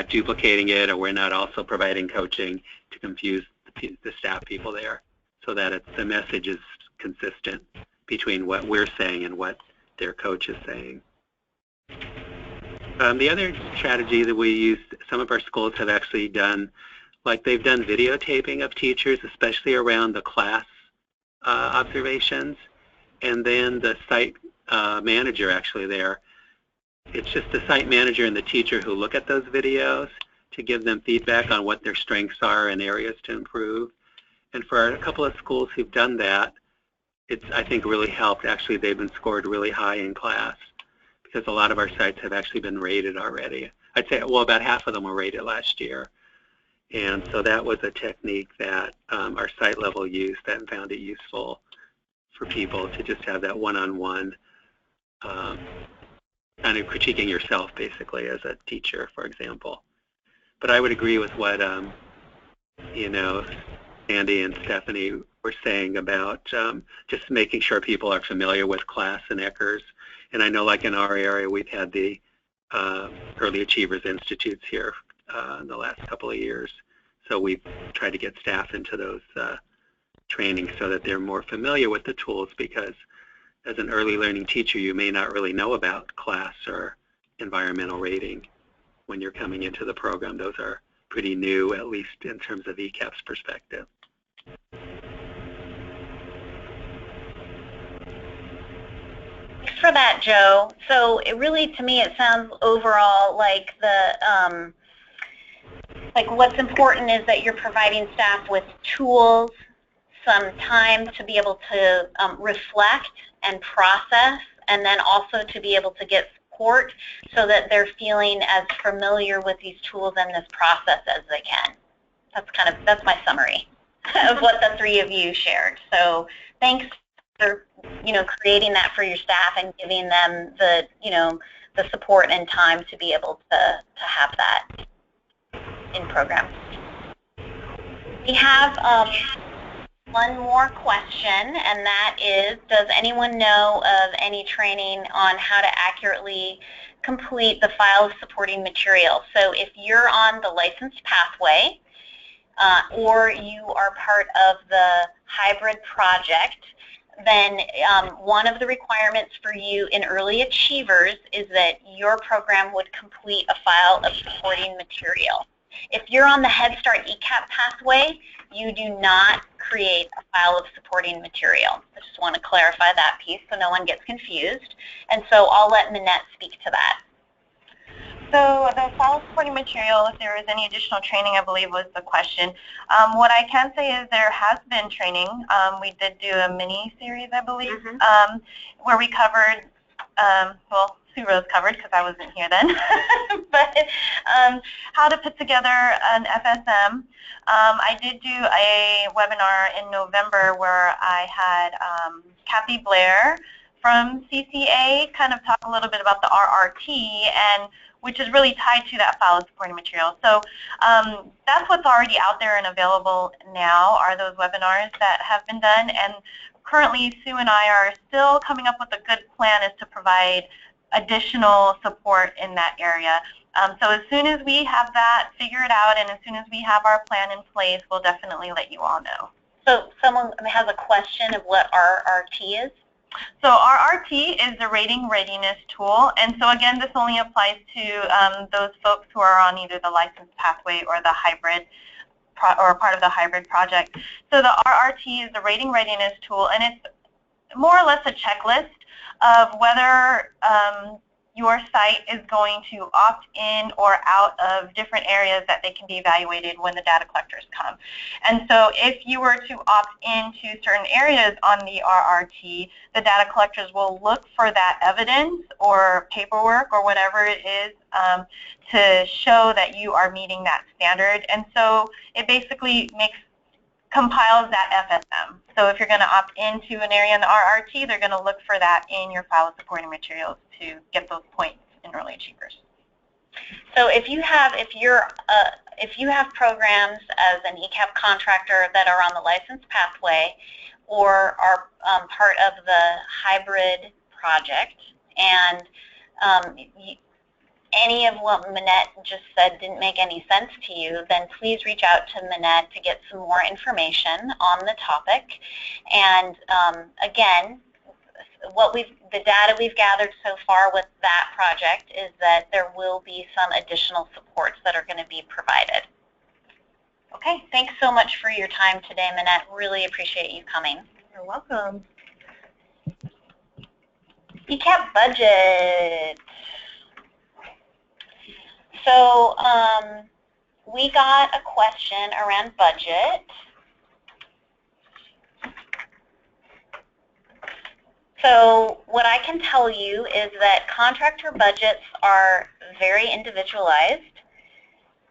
duplicating it, or we're not also providing coaching to confuse the staff people there, so that the message is consistent between what we're saying and what their coach is saying. The other strategy that we use, some of our schools have actually done, like they've done videotaping of teachers, especially around the class observations, and then the site manager actually there. It's just the site manager and the teacher who look at those videos to give them feedback on what their strengths are and areas to improve. And for a couple of schools who've done that, it's, I think, really helped. Actually, they've been scored really high in class because a lot of our sites have actually been rated already. I'd say, well, about half of them were rated last year. And so that was a technique that our site level used and found it useful for people to just have that one-on-one kind of critiquing yourself, basically, as a teacher, for example. But I would agree with what you know, Sandy and Stephanie were saying about just making sure people are familiar with class and ECERS. And I know, like in our area, we've had the Early Achievers Institutes here in the last couple of years. So we've tried to get staff into those trainings so that they're more familiar with the tools, because as an early learning teacher, you may not really know about class or environmental rating when you're coming into the program. Those are pretty new, at least in terms of ECEAP's perspective. Thanks for that, Joe. So it really, to me, it sounds overall like the what's important is that you're providing staff with tools, some time to be able to reflect and process, and then also to be able to get support so that they're feeling as familiar with these tools and this process as they can. That's my summary of what the three of you shared. So thanks for creating that for your staff and giving them the the support and time to be able to have that in program. We have one more question, and that is, does anyone know of any training on how to accurately complete the file of supporting material? So if you're on the licensed pathway or you are part of the hybrid project, then one of the requirements for you in Early Achievers is that your program would complete a file of supporting material. If you're on the Head Start ECEAP pathway, you do not create a file of supporting material. I just want to clarify that piece so no one gets confused. And so I'll let Minette speak to that. So the file of supporting material, if there is any additional training, I believe was the question. What I can say is there has been training. We did do a mini-series, I believe, where we covered, well, Sue Rose covered because I wasn't here then, but how to put together an FSM. I did do a webinar in November where I had Kathy Blair from CCA kind of talk a little bit about the RRT, and which is really tied to that file of supporting material. So that's what's already out there and available now, are those webinars that have been done. And currently, Sue and I are still coming up with a good plan as to provide additional support in that area. So as soon as we have that figured out and as soon as we have our plan in place, we'll definitely let you all know. So someone has a question of what RRT is? So RRT is the rating readiness tool, and so again, this only applies to those folks who are on either the licensed pathway or the hybrid or part of the hybrid project. So the RRT is the rating readiness tool, and it's more or less a checklist of whether your site is going to opt in or out of different areas that they can be evaluated when the data collectors come. And so if you were to opt into certain areas on the RRT, the data collectors will look for that evidence or paperwork or whatever it is to show that you are meeting that standard. And so it basically compiles that FSM. So if you're going to opt into an area in the RRT, they're going to look for that in your file of supporting materials to get those points in Early Achievers. So if you have programs as an ECEAP contractor that are on the licensed pathway or are part of the hybrid project, and any of what Minette just said didn't make any sense to you, then please reach out to Minette to get some more information on the topic. And again, the data we've gathered so far with that project is that there will be some additional supports that are going to be provided. Okay, thanks so much for your time today, Minette. Really appreciate you coming. You're welcome. ECEAP budget. So we got a question around budget. So what I can tell you is that contractor budgets are very individualized,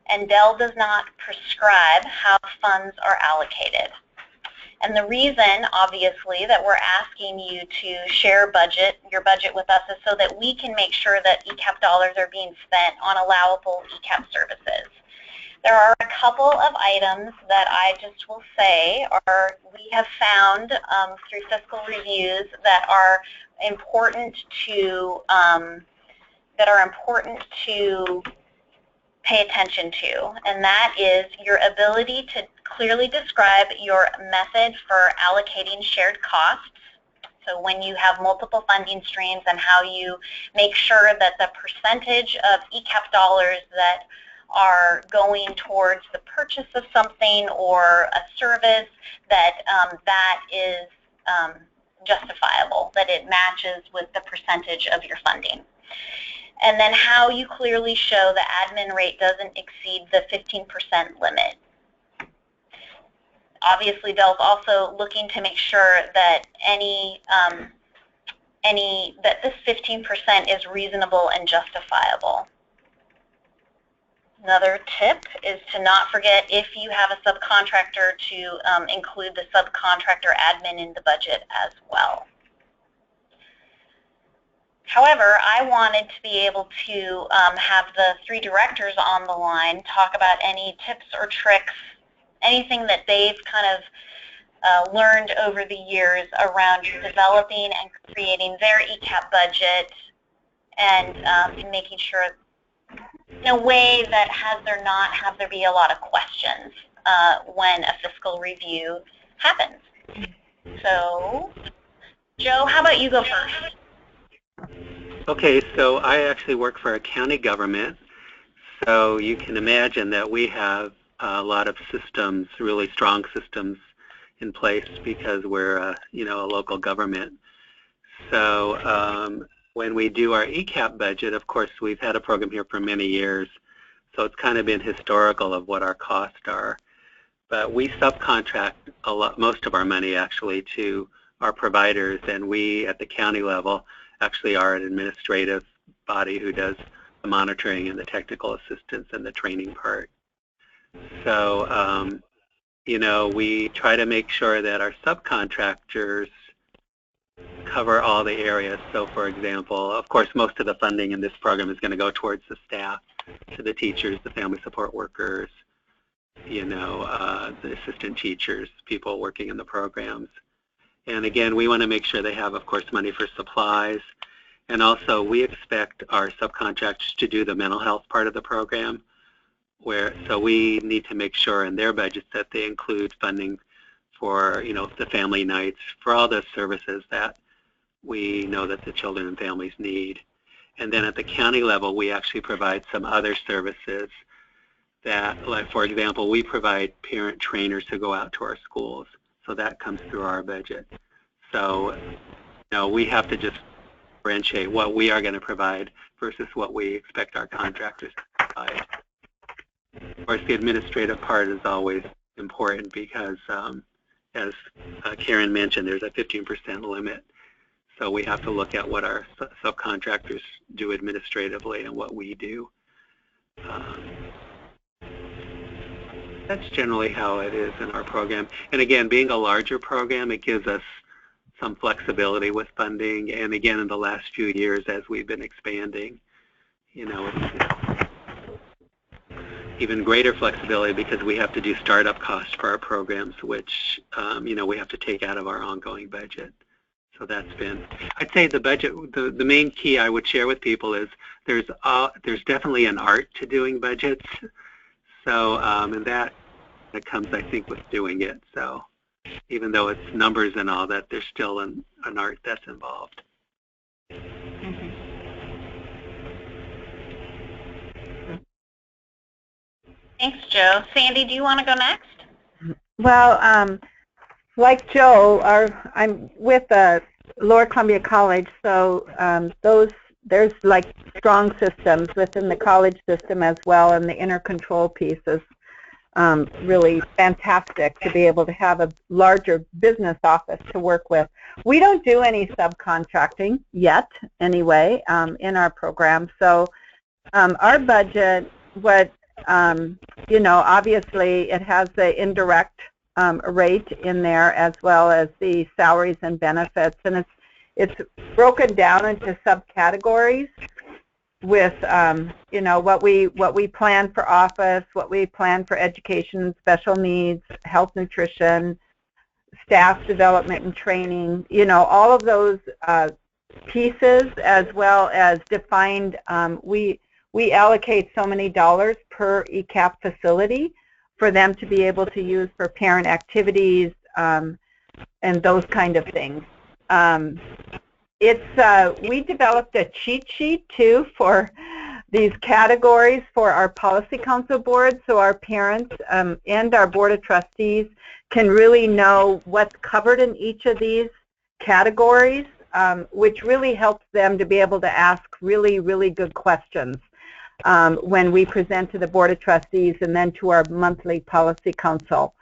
and Dell does not prescribe how funds are allocated. And the reason, obviously, that we're asking you to share your budget with us is so that we can make sure that ECEAP dollars are being spent on allowable ECEAP services. There are a couple of items that I just will say we have found through fiscal reviews that are important to pay attention to, and that is your ability to clearly describe your method for allocating shared costs. So when you have multiple funding streams, and how you make sure that the percentage of ECEAP dollars that are going towards the purchase of something or a service, that that is justifiable, that it matches with the percentage of your funding. And then how you clearly show the admin rate doesn't exceed the 15% limit. Obviously, Dell's also looking to make sure that that this 15% is reasonable and justifiable. Another tip is to not forget, if you have a subcontractor, to include the subcontractor admin in the budget as well. However, I wanted to be able to have the three directors on the line talk about any tips or tricks, anything that they've kind of learned over the years around developing and creating their ECEAP budget, and making sure in a way that have there be a lot of questions when a fiscal review happens. So, Joe, how about you go first? Okay, so I actually work for a county government, so you can imagine that we have a lot of systems, really strong systems in place, because we're a local government. So when we do our ECEAP budget, of course, we've had a program here for many years, so it's kind of been historical of what our costs are. But we subcontract most of our money actually to our providers, and we at the county level actually are an administrative body who does the monitoring and the technical assistance and the training part. So, we try to make sure that our subcontractors cover all the areas. So, for example, of course, most of the funding in this program is going to go towards the staff, to the teachers, the family support workers, the assistant teachers, people working in the programs. And again, we want to make sure they have, of course, money for supplies. And also, we expect our subcontractors to do the mental health part of the program, so we need to make sure in their budgets that they include funding for, the family nights, for all the services that we know that the children and families need. And then at the county level, we actually provide some other services that, like, for example, we provide parent trainers to go out to our schools. So that comes through our budget. So, we have to just differentiate what we are going to provide versus what we expect our contractors to provide. Of course, the administrative part is always important because, as Karen mentioned, there's a 15% limit. So we have to look at what our subcontractors do administratively and what we do. That's generally how it is in our program. And again, being a larger program, it gives us some flexibility with funding. And again, in the last few years, as we've been expanding, it's even greater flexibility because we have to do startup costs for our programs, which, we have to take out of our ongoing budget. So that's been, I'd say the budget, the main key I would share with people is there's definitely an art to doing budgets. So, and that comes, I think, with doing it. So even though it's numbers and all that, there's still an art that's involved. Thanks, Joe. Sandy, do you want to go next? Well, like Joe, I'm with Lower Columbia College, so there's like strong systems within the college system as well, and the intercontrol piece is really fantastic to be able to have a larger business office to work with. We don't do any subcontracting yet, anyway, in our program. So our budget, obviously it has the indirect rate in there as well as the salaries and benefits, and it's broken down into subcategories. with you know, what we plan for office, what we plan for education, special needs, health, nutrition, staff development and training, you know, all of those pieces, as well as defined, we allocate so many dollars per ECEAP facility for them to be able to use for parent activities and those kind of things. We developed a cheat sheet too for these categories for our policy council board, so our parents and our board of trustees can really know what's covered in each of these categories, which really helps them to be able to ask really, really good questions when we present to the board of trustees and then to our monthly policy council.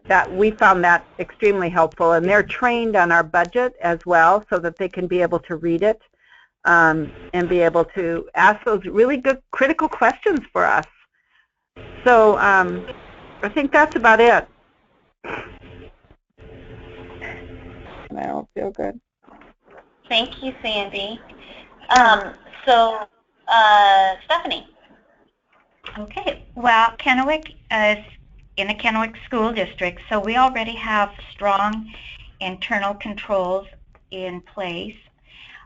That we found that extremely helpful, and they're trained on our budget as well so that they can be able to read it and be able to ask those really good critical questions for us. So I think that's about it. I don't feel good. Thank you, Sandy. Stephanie. Okay, well, Kennewick is in the Kennewick School District, so we already have strong internal controls in place.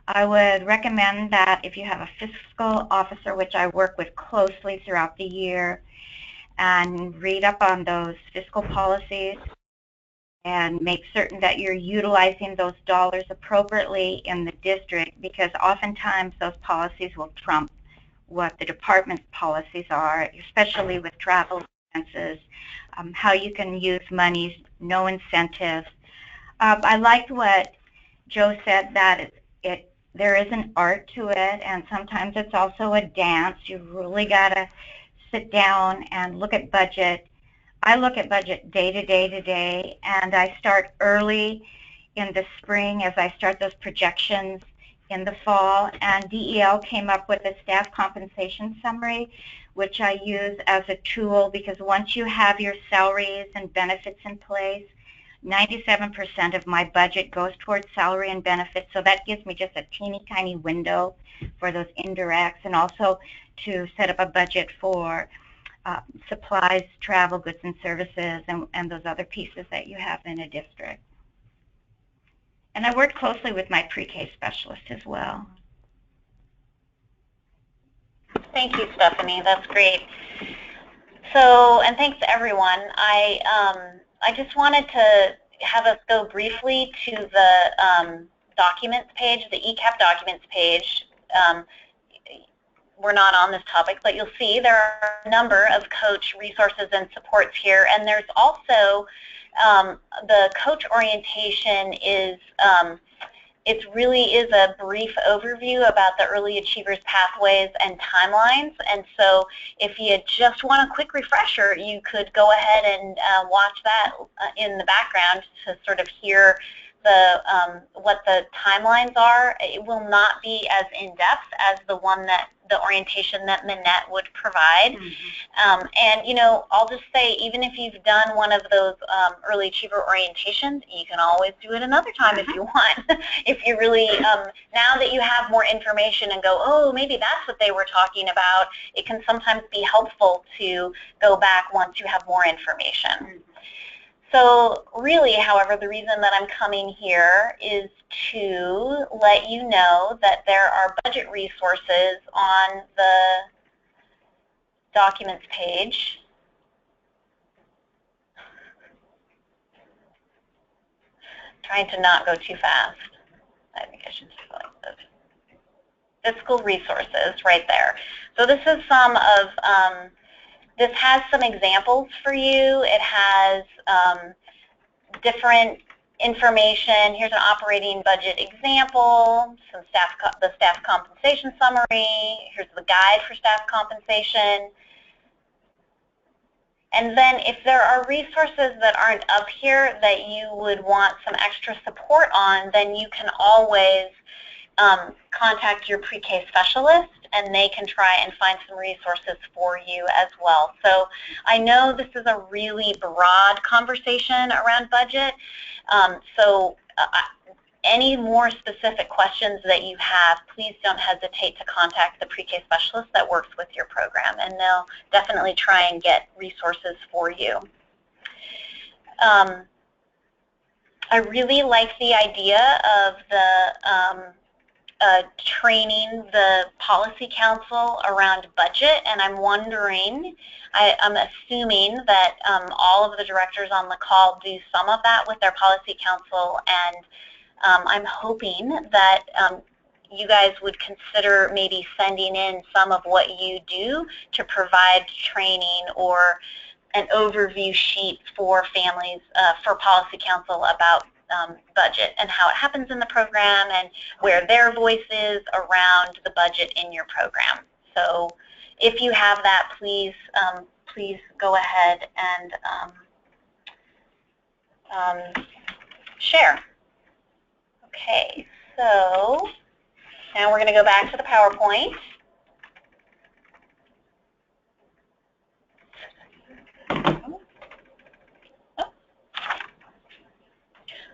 I would recommend that if you have a fiscal officer, which I work with closely throughout the year, and read up on those fiscal policies and make certain that you're utilizing those dollars appropriately in the district, because oftentimes those policies will trump what the department's policies are, especially with travel expenses, how you can use monies, no incentives. I liked what Joe said, that there is an art to it, and sometimes it's also a dance. You really got to sit down and look at budget. I look at budget day to day to day, and I start early in the spring as I start those projections in the fall, and DEL came up with a staff compensation summary, which I use as a tool, because once you have your salaries and benefits in place, 97% of my budget goes towards salary and benefits, so that gives me just a teeny tiny window for those indirects, and also to set up a budget for supplies, travel, goods and services, and those other pieces that you have in a district. And I work closely with my pre-K specialist as well. Thank you, Stephanie. That's great. So, and thanks to everyone. I just wanted to have us go briefly to the documents page, the ECEAP documents page. We're not on this topic, but you'll see there are a number of coach resources and supports here, and there's also the coach orientation is it really is a brief overview about the early achievers pathways and timelines, and so if you just want a quick refresher, you could go ahead and watch that in the background to sort of hear the what the timelines are. It will not be as in-depth as the orientation that Minette would provide. Mm-hmm. And you know, I'll just say, even if you've done one of those early achiever orientations, you can always do it another time if you want. If you really, now that you have more information and go, oh, maybe that's what they were talking about, it can sometimes be helpful to go back once you have more information. Mm-hmm. So really, however, the reason that I'm coming here is to let you know that there are budget resources on the documents page. Trying to not go too fast. I think I should just go like this. Fiscal resources right there. So this is some of this has some examples for you. It has different information. Here's an operating budget example, the staff compensation summary. Here's the guide for staff compensation. And then if there are resources that aren't up here that you would want some extra support on, then you can always contact your pre-K specialist, and they can try and find some resources for you as well. So I know this is a really broad conversation around budget, so any more specific questions that you have, please don't hesitate to contact the pre-K specialist that works with your program, and they'll definitely try and get resources for you. I really like the idea of the training the policy council around budget, and I'm wondering, I'm assuming that all of the directors on the call do some of that with their policy council, and I'm hoping that you guys would consider maybe sending in some of what you do to provide training or an overview sheet for families, for policy council about budget and how it happens in the program and where their voice is around the budget in your program. So if you have that, please please go ahead and share. Okay, so now we're going to go back to the PowerPoint.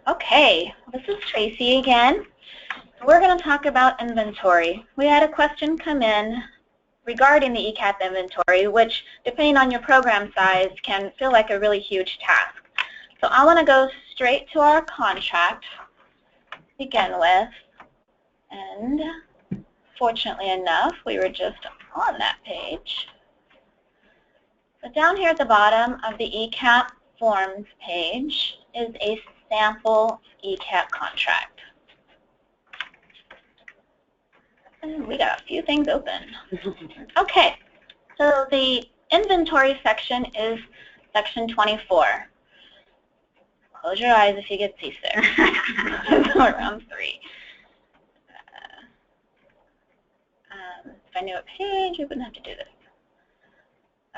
Okay, this is Tracy again. We're going to talk about inventory. We had a question come in regarding the ECEAP inventory, which, depending on your program size, can feel like a really huge task. So I want to go straight to our contract to begin with. And fortunately enough, we were just on that page. But down here at the bottom of the ECEAP forms page is a sample ECEAP contract. And we got a few things open. Okay, so the inventory section is section 24. Close your eyes if you get seasick. So around 3. If I knew a page, we wouldn't have to do this.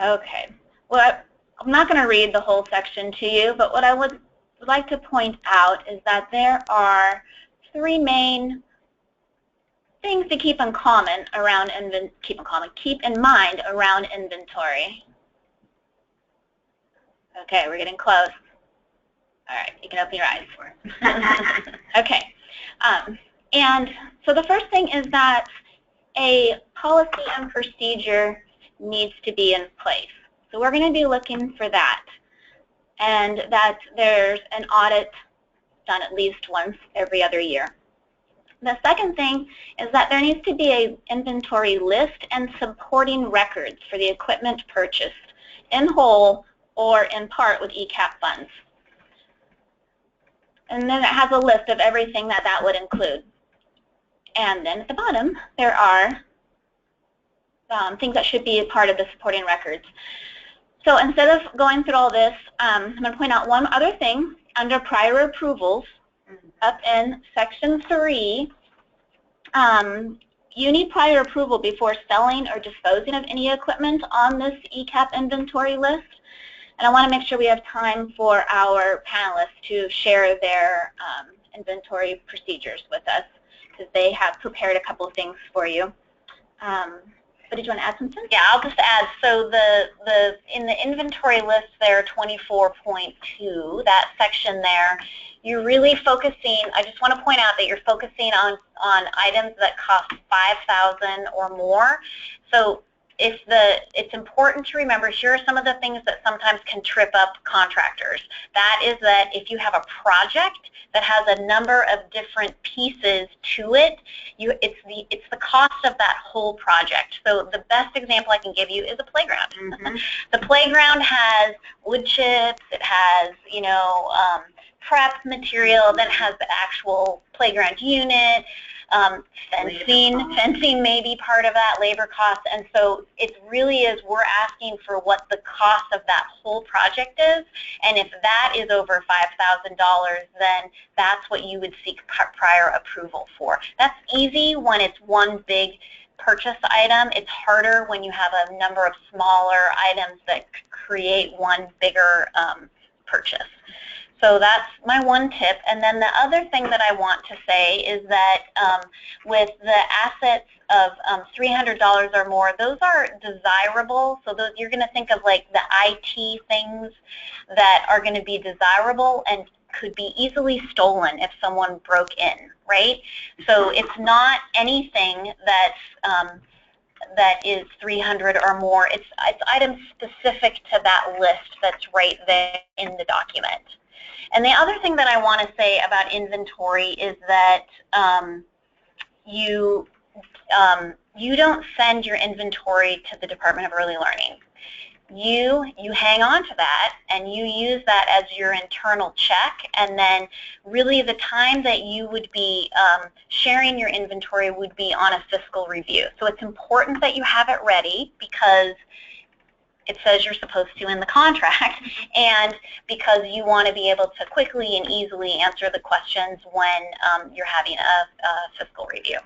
Okay, well, I'm not going to read the whole section to you, but what I would like to point out is that there are 3 main things to keep in mind around inventory. Okay, we're getting close. All right, you can open your eyes for it. Okay, and so the first thing is that a policy and procedure needs to be in place. So we're going to be looking for that, and that there's an audit done at least once every other year. The second thing is that there needs to be an inventory list and supporting records for the equipment purchased in whole or in part with ECEAP funds. And then it has a list of everything that would include. And then at the bottom, there are things that should be a part of the supporting records. So instead of going through all this, I'm going to point out one other thing. Under prior approvals, up in section 3, you need prior approval before selling or disposing of any equipment on this ECEAP inventory list. And I want to make sure we have time for our panelists to share their inventory procedures with us, because they have prepared a couple of things for you. But did you want to add something? Yeah, I'll just add. So in the inventory list there, 24.2, that section there, you're really focusing. I just want to point out that you're focusing on items that cost $5,000 or more. So it's important to remember, here are some of the things that sometimes can trip up contractors. That is that if you have a project that has a number of different pieces to it, it's the cost of that whole project. So the best example I can give you is a playground. Mm-hmm. The playground has wood chips, it has, prep material, then it has the actual playground unit. Fencing may be part of that, labor costs, and so it really is, we're asking for what the cost of that whole project is, and if that is over $5,000, then that's what you would seek prior approval for. That's easy when it's one big purchase item. It's harder when you have a number of smaller items that create one bigger purchase. So that's my one tip. And then the other thing that I want to say is that with the assets of $300 or more, those are desirable. So those, you're going to think of like the IT things that are going to be desirable, and could be easily stolen if someone broke in, right? So it's not anything that is 300 or more. It's items specific to that list that's right there in the document. And the other thing that I want to say about inventory is that you don't send your inventory to the Department of Early Learning. You hang on to that and you use that as your internal check, and then really the time that you would be sharing your inventory would be on a fiscal review. So it's important that you have it ready because it says you're supposed to in the contract, and because you want to be able to quickly and easily answer the questions when you're having a fiscal review.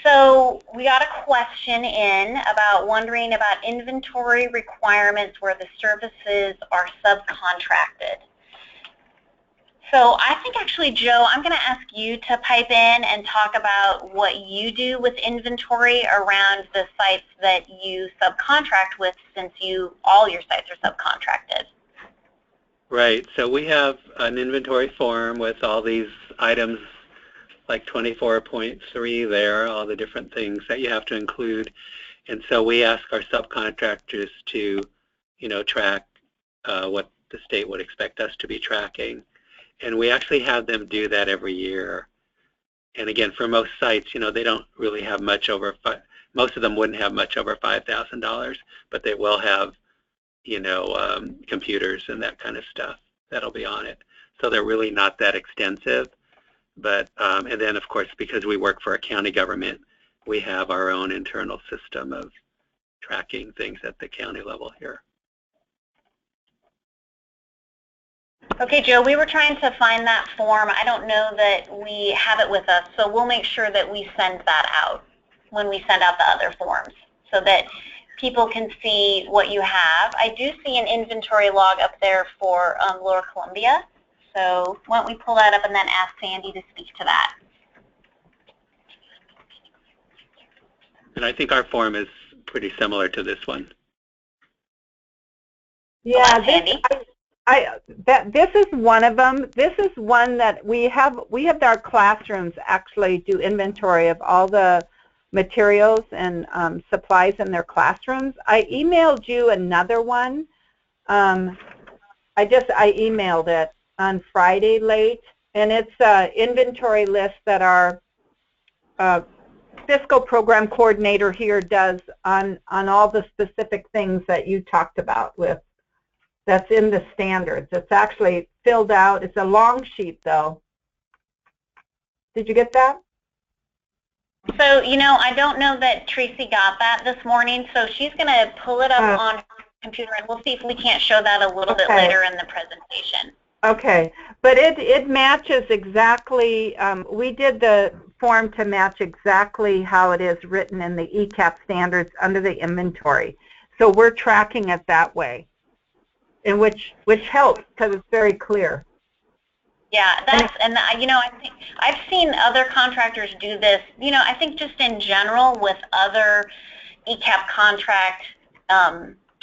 So we got a question in about wondering about inventory requirements where the services are subcontracted. So I think actually, Joe, I'm going to ask you to pipe in and talk about what you do with inventory around the sites that you subcontract with, since all your sites are subcontracted. Right. So we have an inventory form with all these items, like 24.3 there, all the different things that you have to include. And so we ask our subcontractors to, track what the state would expect us to be tracking. And we actually have them do that every year. And again, for most sites, they don't really have much over, most of them wouldn't have much over $5,000, but they will have, computers and that kind of stuff that'll be on it. So they're really not that extensive. But, and then of course, because we work for a county government, we have our own internal system of tracking things at the county level here. Okay, Joe, we were trying to find that form. I don't know that we have it with us, so we'll make sure that we send that out when we send out the other forms so that people can see what you have. I do see an inventory log up there for Lower Columbia. So why don't we pull that up and then ask Sandy to speak to that. And I think our form is pretty similar to this one. Yeah, this is one of them. This is one that we have our classrooms actually do inventory of all the materials and supplies in their classrooms. I emailed you another one. I emailed it on Friday late, and it's an inventory list that our fiscal program coordinator here does on all the specific things that you talked about with that's in the standards. It's actually filled out. It's a long sheet though. Did you get that? So, I don't know that Tracy got that this morning, so she's going to pull it up on her computer, and we'll see if we can't show that a little bit later in the presentation. Okay, but it matches exactly, we did the form to match exactly how it is written in the ECEAP standards under the inventory. So we're tracking it that way, and which helps because it's very clear. Yeah, I think I've seen other contractors do this, I think just in general with other ECEAP contract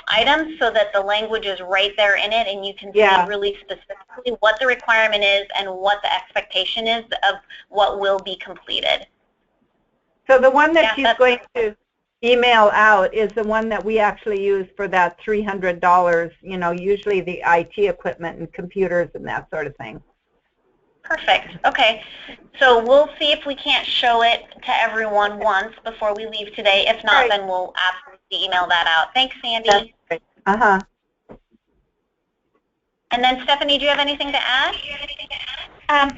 items, so that the language is right there in it and you can see really specifically what the requirement is and what the expectation is of what will be completed. So the one that she's going to email out is the one that we actually use for that $300, usually the IT equipment and computers and that sort of thing. Perfect. Okay. So we'll see if we can't show it to everyone once before we leave today. If not, then we'll absolutely email that out. Thanks, Sandy. Uh-huh. And then, Stephanie, do you have anything to add?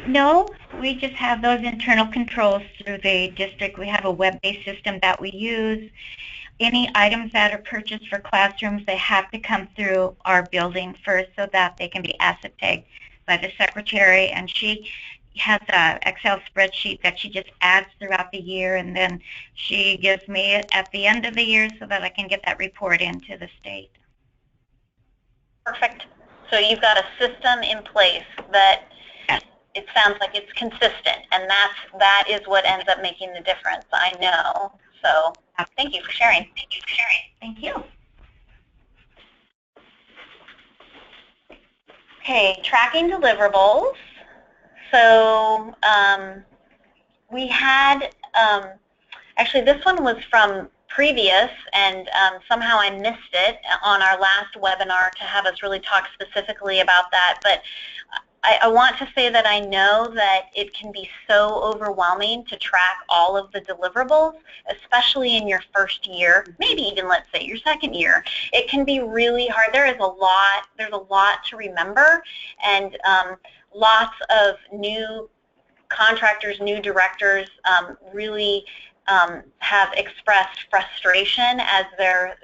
No, we just have those internal controls through the district. We have a web-based system that we use. Any items that are purchased for classrooms, they have to come through our building first so that they can be asset tagged by the secretary, and she has an Excel spreadsheet that she just adds throughout the year, and then she gives me it at the end of the year so that I can get that report into the state. Perfect. So you've got a system in place that it sounds like it's consistent, and that is what ends up making the difference, I know. So thank you for sharing. Thank you. Okay, tracking deliverables. So we had, actually this one was from previous, and somehow I missed it on our last webinar to have us really talk specifically about that. But I want to say that I know that it can be so overwhelming to track all of the deliverables, especially in your first year, maybe even let's say your second year. It can be really hard. There's a lot to remember, and lots of new contractors, new directors really have expressed frustration as they're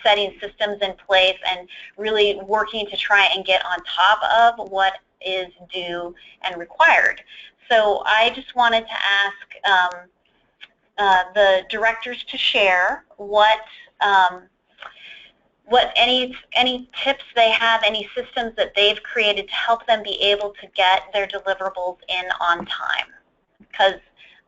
setting systems in place and really working to try and get on top of what is due and required. So I just wanted to ask the directors to share what any tips they have, any systems that they've created to help them be able to get their deliverables in on time. Because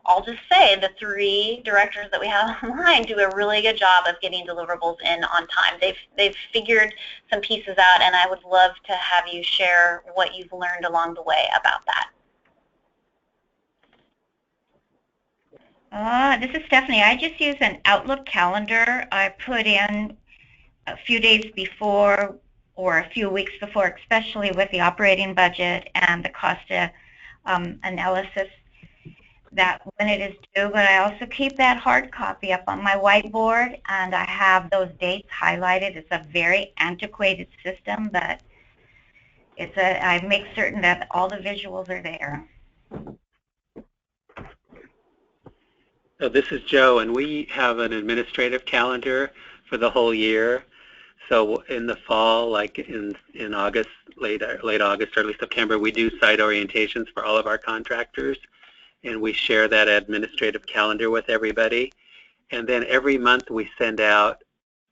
I'll just say the 3 directors that we have online do a really good job of getting deliverables in on time. They've figured some pieces out, and I would love to have you share what you've learned along the way about that. This is Stephanie. I just use an Outlook calendar. I put in a few days before or a few weeks before, especially with the operating budget and the cost analysis, that when it is due, but I also keep that hard copy up on my whiteboard, and I have those dates highlighted. It's a very antiquated system, but I make certain that all the visuals are there. So this is Joe, and we have an administrative calendar for the whole year. So in the fall, like in August, late August, early September, we do site orientations for all of our contractors, and we share that administrative calendar with everybody. And then every month we send out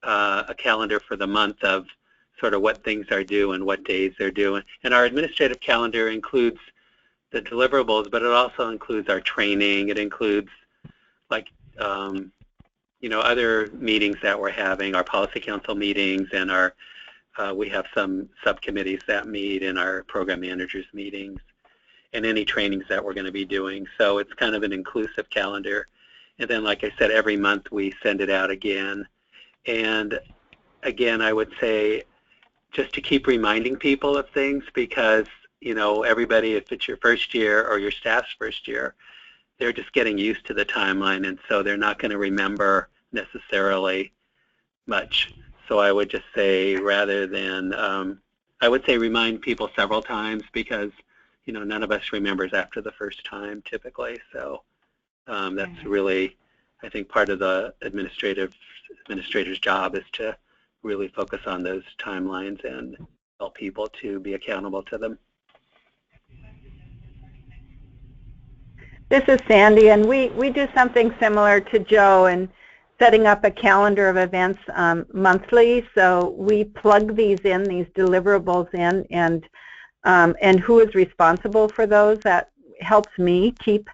a calendar for the month of sort of what things are due and what days they're due. And our administrative calendar includes the deliverables, but it also includes our training. It includes like other meetings that we're having, our policy council meetings, and we have some subcommittees that meet, and our program managers meetings, and any trainings that we're going to be doing. So it's kind of an inclusive calendar. And then, like I said, every month we send it out again. And again, I would say just to keep reminding people of things, because everybody, if it's your first year or your staff's first year, they're just getting used to the timeline, and so they're not going to remember necessarily much. So I would just say, rather than, I would say remind people several times, because none of us remembers after the first time typically. So that's really, I think, part of the administrator's job is to really focus on those timelines and help people to be accountable to them. This is Sandy, and we do something similar to Joe in setting up a calendar of events monthly. So we plug these deliverables in, and who is responsible for those. That helps me keep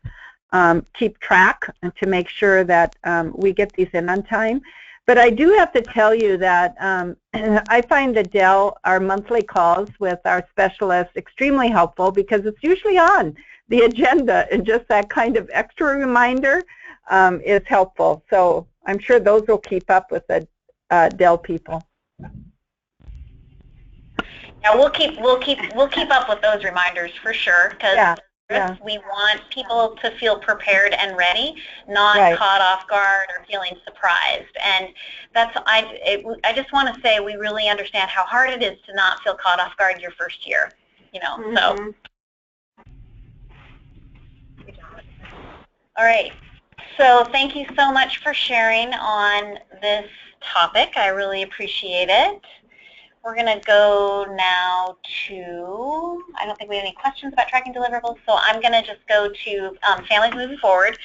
track and to make sure that we get these in on time. But I do have to tell you that I find the Dell, our monthly calls with our specialists, extremely helpful, because it's usually on the agenda, and just that kind of extra reminder is helpful. So I'm sure those will keep up with the Dell people. Yeah, we'll keep up with those reminders for sure, because we want people to feel prepared and ready, not caught off guard or feeling surprised. And I just want to say we really understand how hard it is to not feel caught off guard your first year. So. All right. So thank you so much for sharing on this topic. I really appreciate it. We're going to go now to, I don't think we have any questions about tracking deliverables, so I'm going to just go to families moving forward.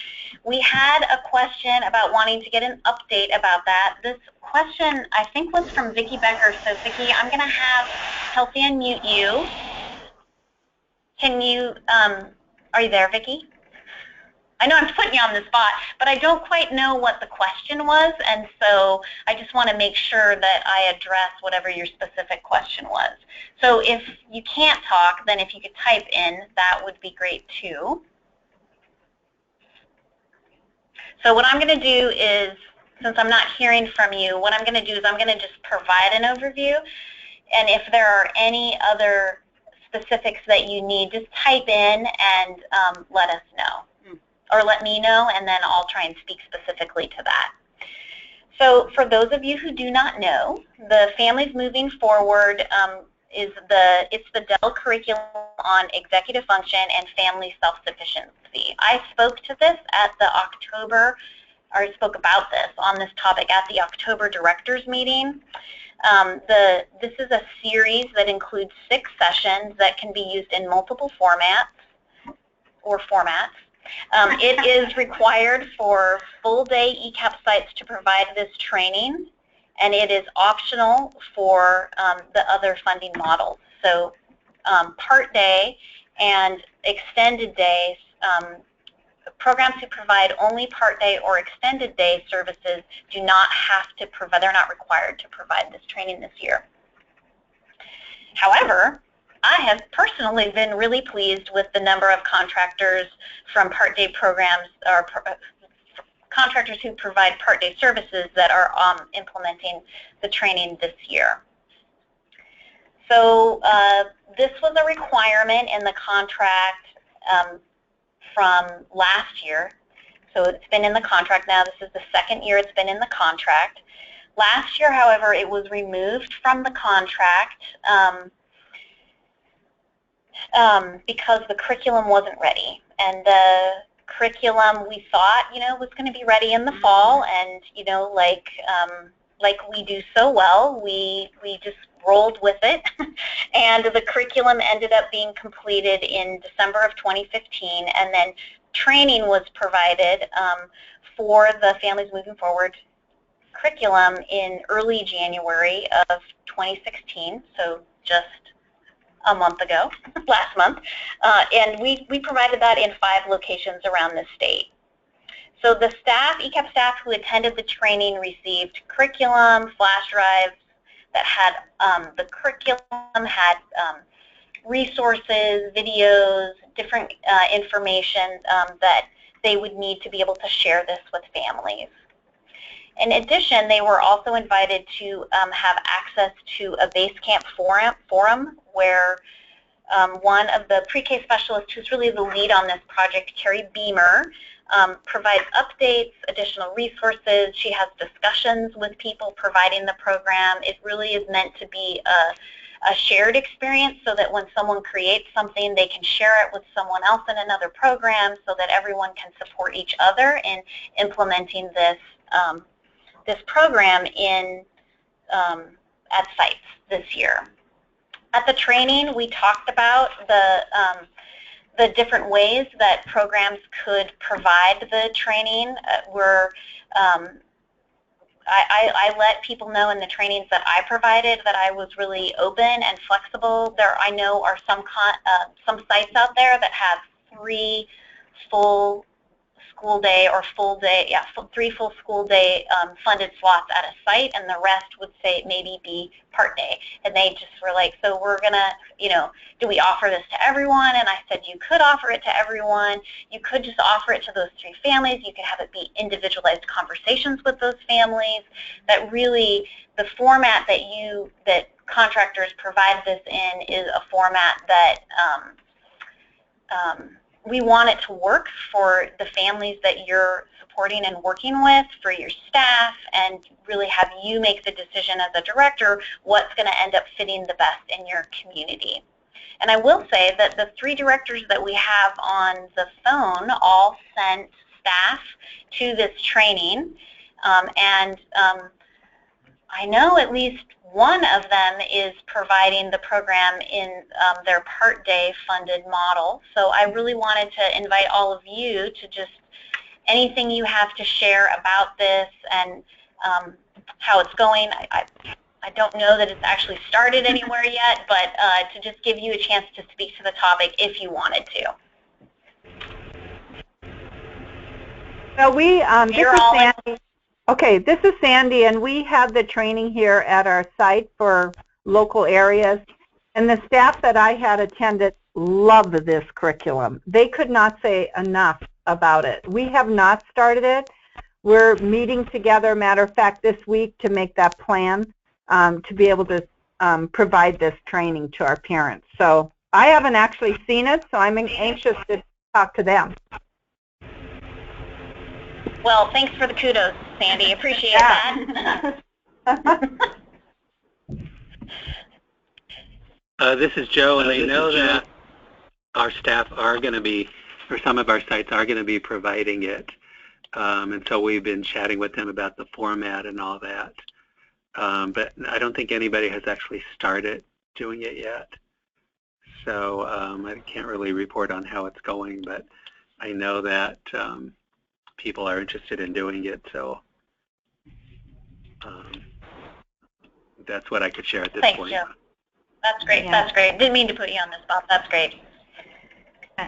We had a question about wanting to get an update about that. This question, I think, was from Vicki Becker. So Vicki, I'm going to have Kelsey unmute you. Can you, are you there, Vicki? I know I'm putting you on the spot, but I don't quite know what the question was, and so I just want to make sure that I address whatever your specific question was. So if you can't talk, then if you could type in, that would be great too. So what I'm going to do is, since I'm not hearing from you, what I'm going to do is I'm going to just provide an overview, and if there are any other specifics that you need, just type in and let us know, or let me know, and then I'll try and speak specifically to that. So for those of you who do not know, the Families Moving Forward it's the Dell curriculum on executive function and family self-sufficiency. I spoke to this at the October, or I spoke about this on this topic at the October directors meeting. This is a series that includes 6 sessions that can be used in multiple formats. It is required for full-day ECEAP sites to provide this training, and it is optional for the other funding models. So part day and extended days, programs who provide only part day or extended day services do not have to provide, they're not required to provide this training this year. However, I have personally been really pleased with the number of contractors from part day programs, or contractors who provide part day services that are implementing the training this year. So this was a requirement in the contract from last year. So it's been in the contract now. This is the 2nd year it's been in the contract. Last year, however, it was removed from the contract because the curriculum wasn't ready. And the curriculum, we thought, was going to be ready in the fall, and like we do so well, we just rolled with it, and the curriculum ended up being completed in December of 2015, and then training was provided for the Families Moving Forward curriculum in early January of 2016, so just a month ago, last month, and we provided that in 5 locations around the state. So the staff, ECEAP staff who attended the training received curriculum, flash drives that had the curriculum, had resources, videos, different information that they would need to be able to share this with families. In addition, they were also invited to have access to a Basecamp forum where one of the pre-K specialists, who's really the lead on this project, Carrie Beamer, provides updates, additional resources. She has discussions with people providing the program. It really is meant to be a shared experience, so that when someone creates something, they can share it with someone else in another program, so that everyone can support each other in implementing this this program at sites this year. At the training, we talked about the different ways that programs could provide the training. I let people know in the trainings that I provided that I was really open and flexible. There, I know, are some sites out there that have 3 full school day or full day, 3 full school day funded slots at a site, and the rest would say maybe be part day. And they just were like, so we're gonna, do we offer this to everyone? And I said, you could offer it to everyone. You could just offer it to those 3 families. You could have it be individualized conversations with those families. That really, the format that contractors provide this in is a format that we want it to work for the families that you're supporting and working with, for your staff, and really have you make the decision as a director what's going to end up fitting the best in your community. And I will say that the 3 directors that we have on the phone all sent staff to this training, and I know at least one of them is providing the program in their part day funded model. So I really wanted to invite all of you to just, anything you have to share about this and how it's going. I don't know that it's actually started anywhere yet, but to just give you a chance to speak to the topic if you wanted to. Well, this You're is all Sandy. Okay, this is Sandy, and we have the training here at our site for local areas. And the staff that I had attended loved this curriculum. They could not say enough about it. We have not started it. We're meeting together, matter of fact, this week to make that plan to be able to provide this training to our parents. So I haven't actually seen it, so I'm anxious to talk to them. Well, thanks for the kudos, Sandy. Appreciate that. This is Joe, and I know that our staff are going to be, or some of our sites are going to be providing it. And so we've been chatting with them about the format and all that. But I don't think anybody has actually started doing it yet. So I can't really report on how it's going, but I know that people are interested in doing it. So that's what I could share at this point. Thanks, Joe. That's great. Yeah. That's great. Didn't mean to put you on the spot. That's great.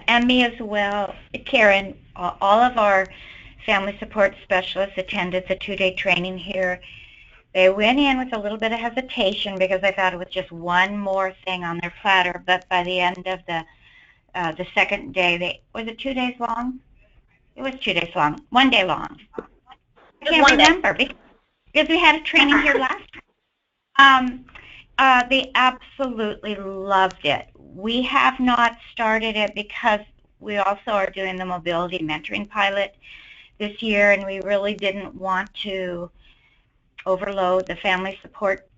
And me as well. Karen, all of our family support specialists attended the 2-day training here. They went in with a little bit of hesitation because they thought it was just one more thing on their platter, but by the end of the second day, was it 2 days long? It was 2 days long, 1 day long. I can't remember because we had a training here last time. They absolutely loved it. We have not started it because we also are doing the mobility mentoring pilot this year, and we really didn't want to overload the family support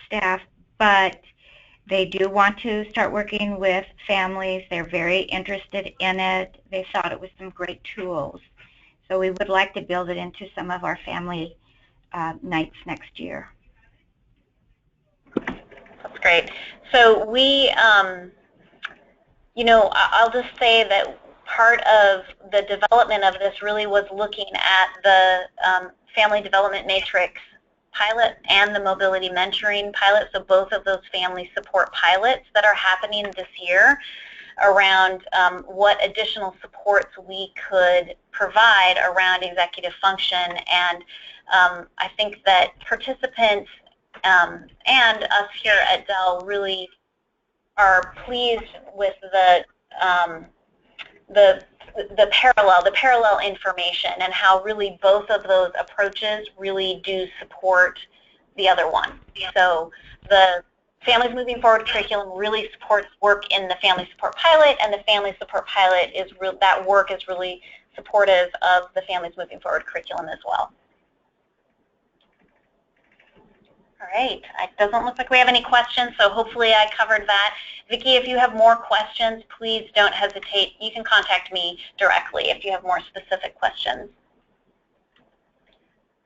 staff, but they do want to start working with families. They're very interested in it. They thought it was some great tools. So we would like to build it into some of our family nights next year. That's great. So we, I'll just say that part of the development of this really was looking at the family development matrix pilot and the mobility mentoring pilot, so both of those family support pilots that are happening this year around what additional supports we could provide around executive function. And I think that participants and us here at Dell really are pleased with the parallel information and how really both of those approaches really do support the other one. So the Families Moving Forward curriculum really supports work in the Family Support Pilot, and the Family Support Pilot is that work is really supportive of the Families Moving Forward curriculum as well. All right, it doesn't look like we have any questions, so hopefully I covered that. Vicki, if you have more questions, please don't hesitate. You can contact me directly if you have more specific questions.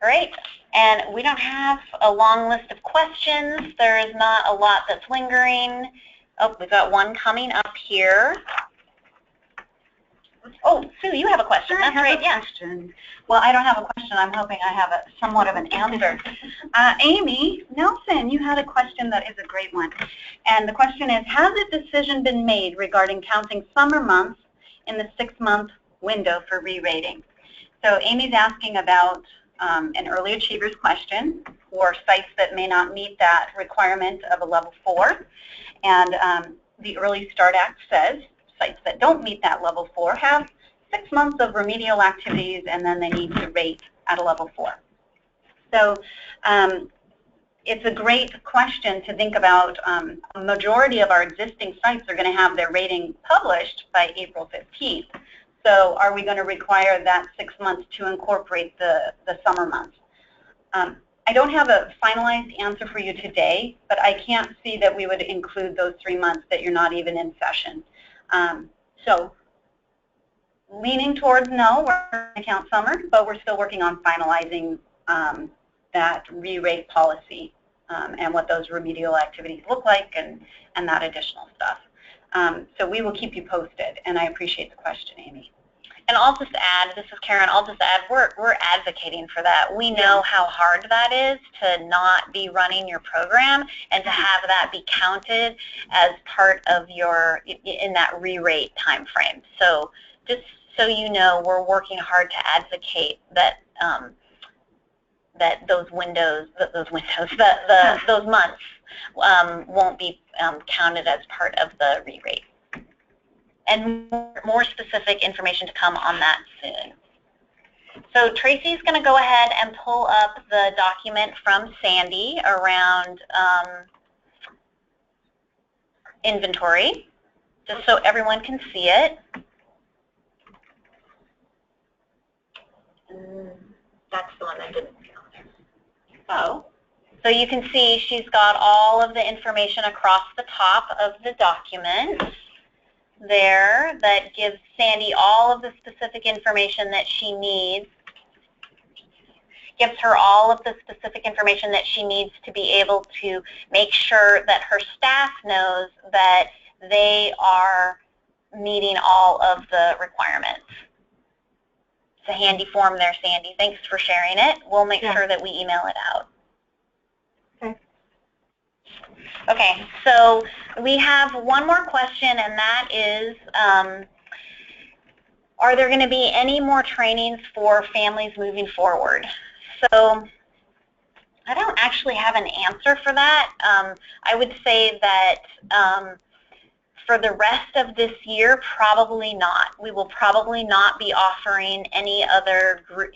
All right, and we don't have a long list of questions. There is not a lot that's lingering. Oh, we've got one coming up here. Oh, Sue, you have a question. That's right. Yeah. Well, I don't have a question. I'm hoping I have somewhat of an answer. Amy Nelson, you had a question that is a great one. And the question is, has a decision been made regarding counting summer months in the 6-month window for re-rating? So Amy's asking about an early achievers question for sites that may not meet that requirement of a level 4. And the Early Start Act says sites that don't meet that level 4 have 6 months of remedial activities, and then they need to rate at a level 4. So it's a great question to think about. A majority of our existing sites are going to have their rating published by April 15th. So are we going to require that 6 months to incorporate the summer months? I don't have a finalized answer for you today, but I can't see that we would include those 3 months that you're not even in session. So leaning towards no, we're going to count summer, but we're still working on finalizing that re-rate policy and what those remedial activities look like and that additional stuff. So we will keep you posted, and I appreciate the question, Amy. And I'll just add, this is Karen, I'll just add, we're advocating for that. We know how hard that is to not be running your program and to have that be counted as part of your, in that re-rate time frame. So just so you know, we're working hard to advocate that that those months won't be counted as part of the re-rate. And more specific information to come on that soon. So Tracy's going to go ahead and pull up the document from Sandy around inventory, just so everyone can see it. That's the one that didn't go there. So you can see she's got all of the information across the top of the document there that gives Sandy all of the specific information that she needs, gives her all of the specific information that she needs to be able to make sure that her staff knows that they are meeting all of the requirements. It's a handy form there, Sandy. Thanks for sharing it. We'll make sure that we email it out. Okay, so we have one more question, and that is, are there going to be any more trainings for families moving forward? So I don't actually have an answer for that. I would say that for the rest of this year, probably not. We will probably not be offering any other group,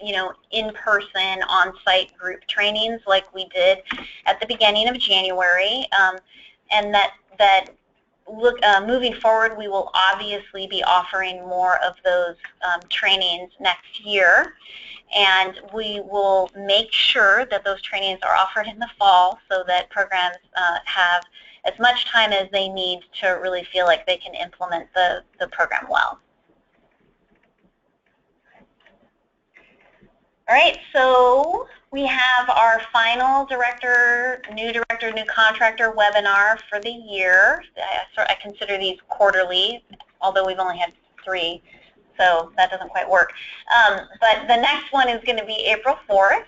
in-person, on-site group trainings like we did at the beginning of January, and that moving forward, we will obviously be offering more of those trainings next year, and we will make sure that those trainings are offered in the fall so that programs have as much time as they need to really feel like they can implement the program well. All right, so we have our final new contractor webinar for the year. I consider these quarterly, although we've only had 3, so that doesn't quite work. But the next one is going to be April 4th.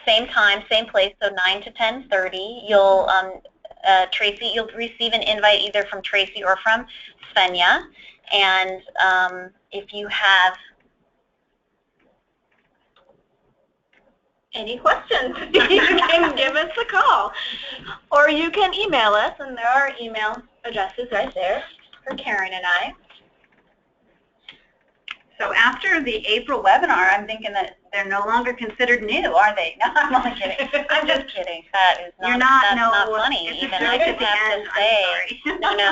Same time, same place, so 9 to 10:30. You'll, Tracy, you'll receive an invite either from Tracy or from Svenja. And if you have any questions, you can give us a call. Or you can email us, and there are email addresses right there for Karen and I. So after the April webinar, I'm thinking that they're no longer considered new, are they? No, I'm only kidding. I'm just kidding. That is not, that's not funny. Even I just have to say,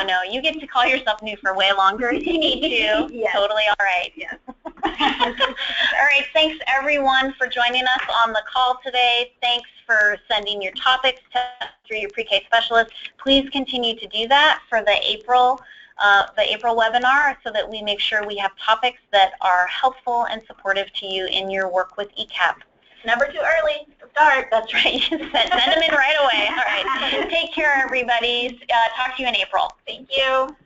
no, you get to call yourself new for way longer if you need to. Yes. Totally all right. Yes. All right, thanks everyone for joining us on the call today. Thanks for sending your topics through your pre-K specialist. Please continue to do that for the April webinar so that we make sure we have topics that are helpful and supportive to you in your work with ECEAP. Never too early to start. That's right. Send them in right away. All right. Take care, everybody. Talk to you in April. Thank you.